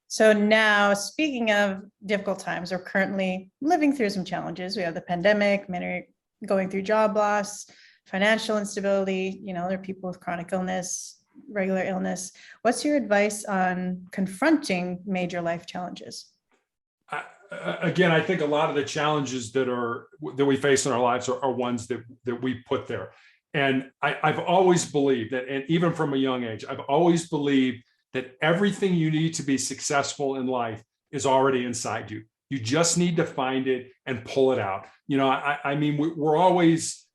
So now, speaking of difficult times, we're currently living through some challenges. We have the pandemic, many are going through job loss, financial instability. There are people with chronic illness, regular illness. What's your advice on confronting major life challenges? Again, I think a lot of the challenges that we face in our lives are ones that we put there. And I've always believed that, and even from a young age, I've always believed that everything you need to be successful in life is already inside you. You just need to find it and pull it out. I mean, we're always,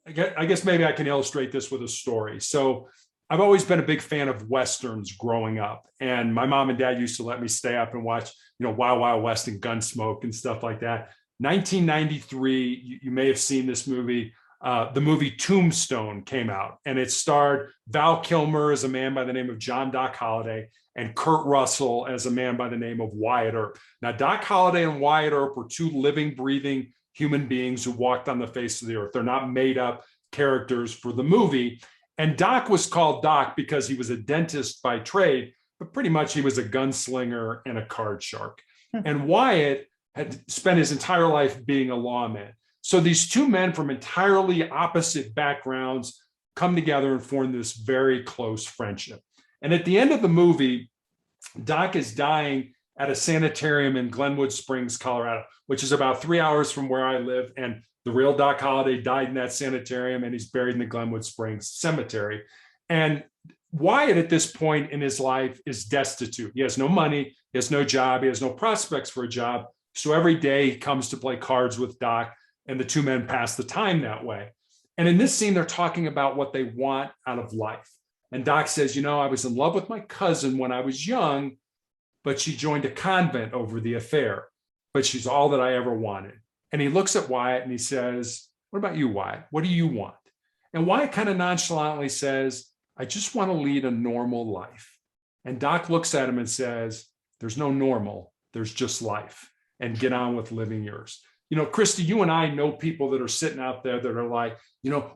I guess maybe I can illustrate this with a story. So I've always been a big fan of Westerns growing up. And my mom and dad used to let me stay up and watch, Wild Wild West and Gunsmoke and stuff like that. 1993, you may have seen this movie. The movie Tombstone came out, and it starred Val Kilmer as a man by the name of John Doc Holliday and Kurt Russell as a man by the name of Wyatt Earp. Now, Doc Holliday and Wyatt Earp were two living, breathing human beings who walked on the face of the earth. They're not made up characters for the movie. And Doc was called Doc because he was a dentist by trade, but pretty much he was a gunslinger and a card shark. And Wyatt had spent his entire life being a lawman. So these two men from entirely opposite backgrounds come together and form this very close friendship. And at the end of the movie, Doc is dying at a sanitarium in Glenwood Springs, Colorado, which is about 3 hours from where I live. And the real Doc Holliday died in that sanitarium, and he's buried in the Glenwood Springs Cemetery. And Wyatt at this point in his life is destitute. He has no money, he has no job, he has no prospects for a job. So every day he comes to play cards with Doc, and the two men pass the time that way. And in this scene, they're talking about what they want out of life. And Doc says, I was in love with my cousin when I was young, but she joined a convent over the affair. But she's all that I ever wanted. And he looks at Wyatt and he says, what about you, Wyatt? What do you want? And Wyatt kind of nonchalantly says, I just want to lead a normal life. And Doc looks at him and says, there's no normal, there's just life, and get on with living yours. Christy, you and I know people that are sitting out there that are like,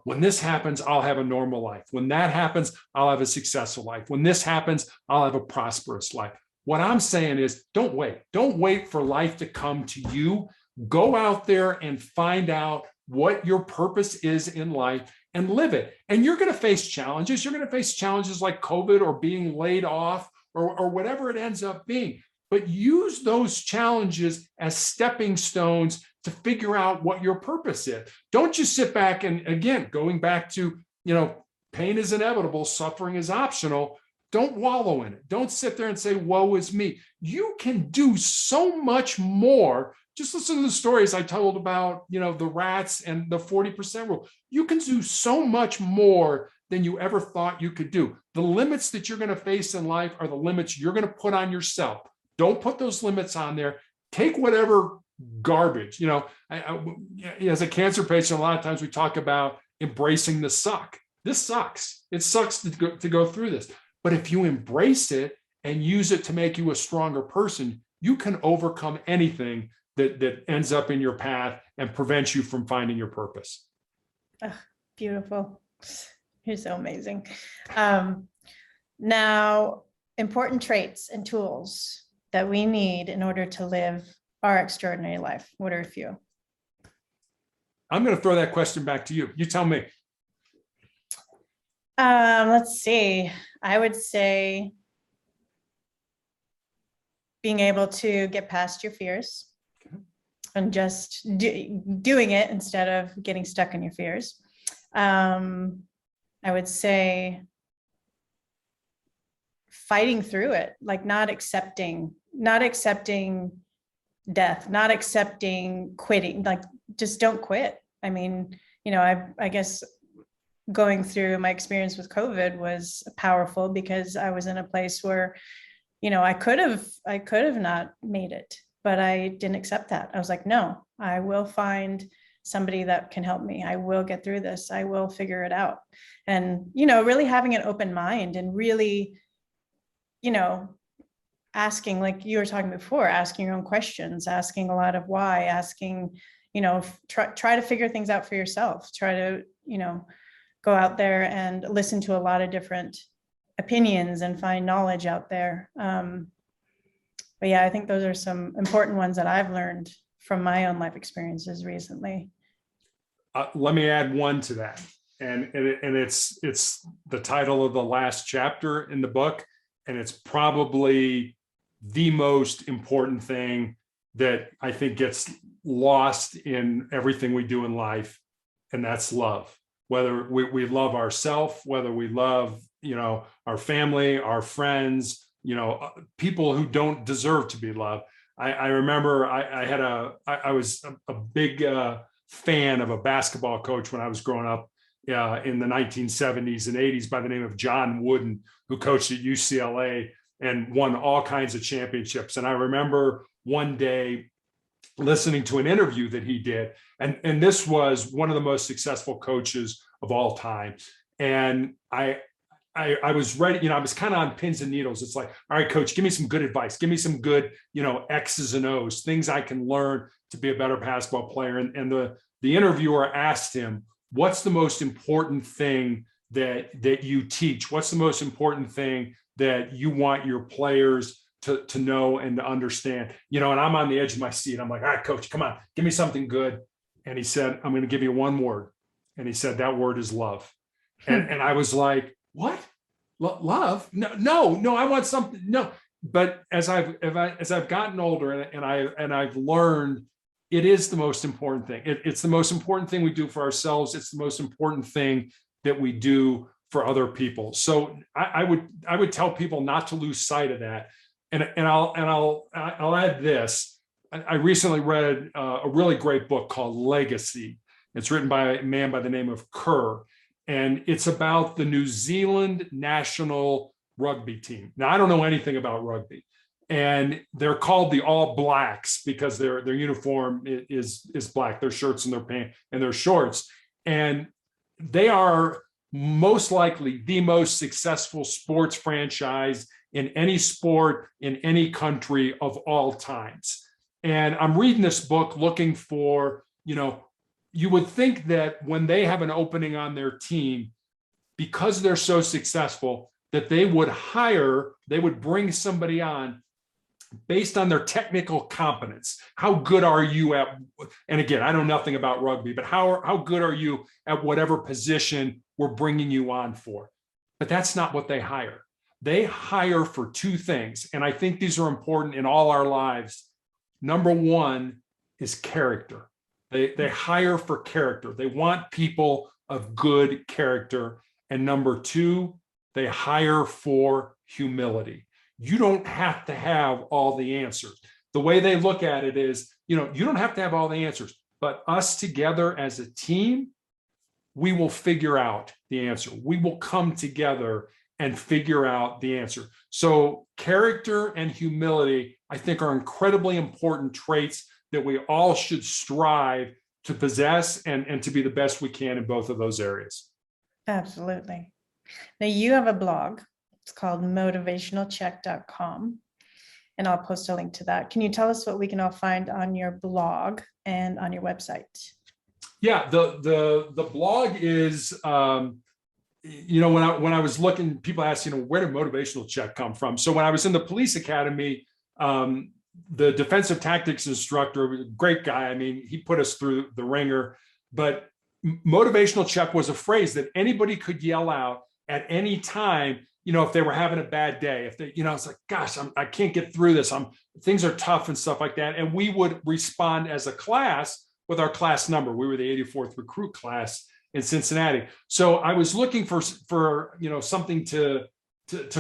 when this happens, I'll have a normal life. When that happens, I'll have a successful life. When this happens, I'll have a prosperous life. What I'm saying is, don't wait. Don't wait for life to come to you. Go out there and find out what your purpose is in life and live it. And you're going to face challenges. You're going to face challenges like COVID or being laid off or whatever it ends up being. But use those challenges as stepping stones to figure out what your purpose is. Don't just sit back and, again, going back to, pain is inevitable, suffering is optional. Don't wallow in it. Don't sit there and say, woe is me. You can do so much more. Just listen to the stories I told about, the rats and the 40% rule. You can do so much more than you ever thought you could do. The limits that you're going to face in life are the limits you're going to put on yourself. Don't put those limits on there. Take whatever garbage, as a cancer patient, a lot of times we talk about embracing the suck. This sucks. It sucks to go through this. But if you embrace it and use it to make you a stronger person, you can overcome anything that ends up in your path and prevents you from finding your purpose. Oh, beautiful. You're so amazing. Now, important traits and tools that we need in order to live our extraordinary life. What are a few? I'm going to throw that question back to you. You tell me. Let's see. I would say being able to get past your fears and just doing it instead of getting stuck in your fears. I would say fighting through it, like not accepting death, not accepting quitting, like just don't quit. I mean, I guess going through my experience with COVID was powerful because I was in a place where, I could have not made it, but I didn't accept that. I was like, no, I will find somebody that can help me. I will get through this. I will figure it out. And, really having an open mind and really, asking, like you were talking before, asking your own questions, asking a lot of why, asking, try to figure things out for yourself. Try to, go out there and listen to a lot of different opinions and find knowledge out there. But yeah, I think those are some important ones that I've learned from my own life experiences recently. Let me add one to that. And it's the title of the last chapter in the book. And it's probably the most important thing that I think gets lost in everything we do in life. And that's love. Whether we love ourselves, whether we love, our family, our friends, people who don't deserve to be loved. I remember I was a big fan of a basketball coach when I was growing up in the 1970s and 80s by the name of John Wooden, who coached at UCLA and won all kinds of championships. And I remember one day listening to an interview that he did. And this was one of the most successful coaches of all time. And I was ready, I was kind of on pins and needles. It's like, all right, coach, give me some good advice. Give me some good, X's and O's, things I can learn to be a better basketball player. And the interviewer asked him, what's the most important thing that you teach? What's the most important thing that you want your players to know and to understand? And I'm on the edge of my seat. I'm like, all right, coach, come on, give me something good. And he said, I'm going to give you one word. And he said, that word is love. And I was like, what? Love? No, I want something. No. But as I've gotten older and I've learned, it is the most important thing. It's the most important thing we do for ourselves. It's the most important thing that we do for other people. So I would tell people not to lose sight of that. And I'll add this. I recently read a really great book called Legacy. It's written by a man by the name of Kerr, and it's about the New Zealand national rugby team. Now, I don't know anything about rugby, and they're called the All Blacks because their uniform is black, their shirts and their pants and their shorts, and they are most likely the most successful sports franchise in any sport in any country of all times. And I'm reading this book looking for, you would think that when they have an opening on their team, because they're so successful, that they would bring somebody on based on their technical competence. How good are you at, and again, I know nothing about rugby, but how good are you at whatever position we're bringing you on for? But that's not what they hire. They hire for two things. And I think these are important in all our lives. Number one is character. They hire for character. They want people of good character. And number two, they hire for humility. You don't have to have all the answers. The way they look at it is, you don't have to have all the answers, but us together as a team, we will figure out the answer. We will come together and figure out the answer. So character and humility, I think, are incredibly important traits that we all should strive to possess and to be the best we can in both of those areas. Absolutely. Now you have a blog. It's called motivationalcheck.com. And I'll post a link to that. Can you tell us what we can all find on your blog and on your website? Yeah, the blog is when I was looking, people asked, where did motivational check come from? So when I was in the police academy, the defensive tactics instructor, great guy. I mean, he put us through the ringer, but motivational check was a phrase that anybody could yell out at any time, if they were having a bad day, if they, it's like, gosh, I can't get through this. Things are tough and stuff like that. And we would respond as a class with our class number. We were the 84th recruit class in Cincinnati. So I was looking for something to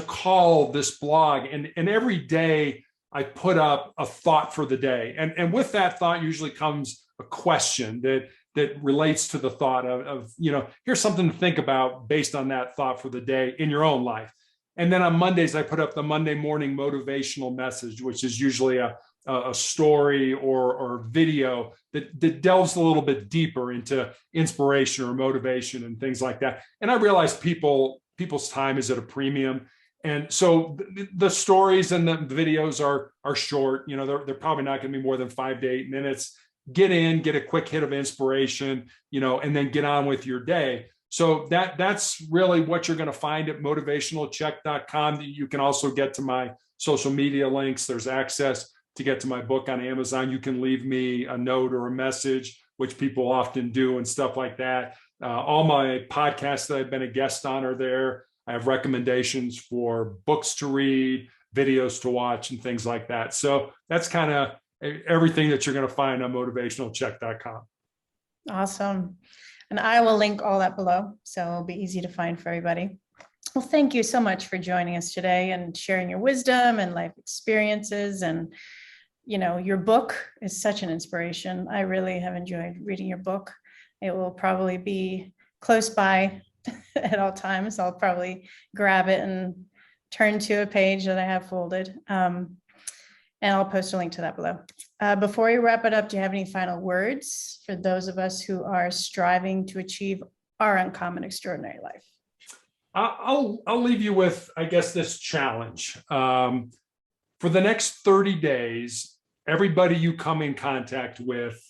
call this blog, and every day I put up a thought for the day, and with that thought usually comes a question that relates to the thought of here's something to think about based on that thought for the day in your own life. And then on Mondays I put up the Monday morning motivational message, which is usually a story or video that delves a little bit deeper into inspiration or motivation and things like that. And I realize people's time is at a premium. And so the stories and the videos are short. They're probably not going to be more than 5 to 8 minutes. Get a quick hit of inspiration, and then get on with your day. So that's really what you're going to find at motivationalcheck.com. You can also get to my social media links. There's access to get to my book on Amazon. You can leave me a note or a message, which people often do, and stuff like that. All my podcasts that I've been a guest on are there. I have recommendations for books to read, videos to watch, and things like that. So that's kind of everything that you're going to find on motivationalcheck.com. Awesome. And I will link all that below, so it'll be easy to find for everybody. Well, thank you so much for joining us today and sharing your wisdom and life experiences. And, your book is such an inspiration. I really have enjoyed reading your book. It will probably be close by at all times. I'll probably grab it and turn to a page that I have folded. And I'll post a link to that below. Before we wrap it up, do you have any final words for those of us who are striving to achieve our uncommon extraordinary life? I'll leave you with, I guess, this challenge. For the next 30 days, everybody you come in contact with,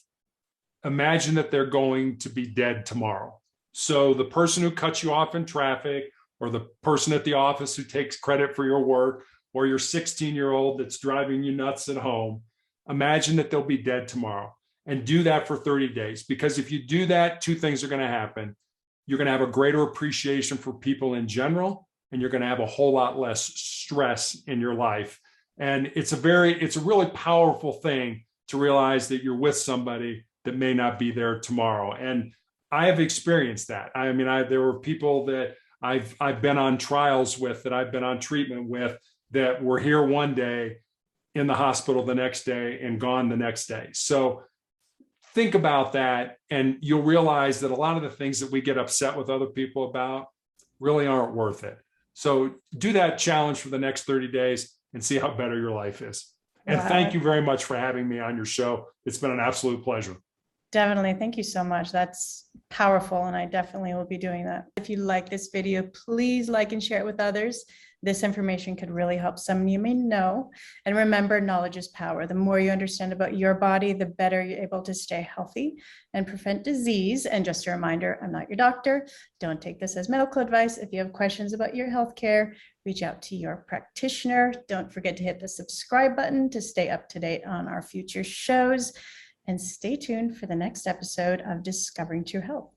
imagine that they're going to be dead tomorrow. So the person who cuts you off in traffic, or the person at the office who takes credit for your work, or your 16-year-old that's driving you nuts at home, imagine that they'll be dead tomorrow, and do that for 30 days. Because if you do that, two things are going to happen. You're going to have a greater appreciation for people in general, and you're going to have a whole lot less stress in your life. And it's a really powerful thing to realize that you're with somebody that may not be there tomorrow. And I have experienced that. I mean, there were people that I've been on trials with, that I've been on treatment with, that were here one day, in the hospital the next day, and gone the next day. So think about that, and you'll realize that a lot of the things that we get upset with other people about really aren't worth it. So do that challenge for the next 30 days and see how better your life is. And Thank you very much for having me on your show. It's been an absolute pleasure. Definitely. Thank you so much. That's powerful. And I definitely will be doing that. If you like this video, please like and share it with others. This information could really help someone you may know. And remember, knowledge is power. The more you understand about your body, the better you're able to stay healthy and prevent disease. And just a reminder, I'm not your doctor. Don't take this as medical advice. If you have questions about your healthcare, reach out to your practitioner. Don't forget to hit the subscribe button to stay up to date on our future shows. And stay tuned for the next episode of Discovering True Health.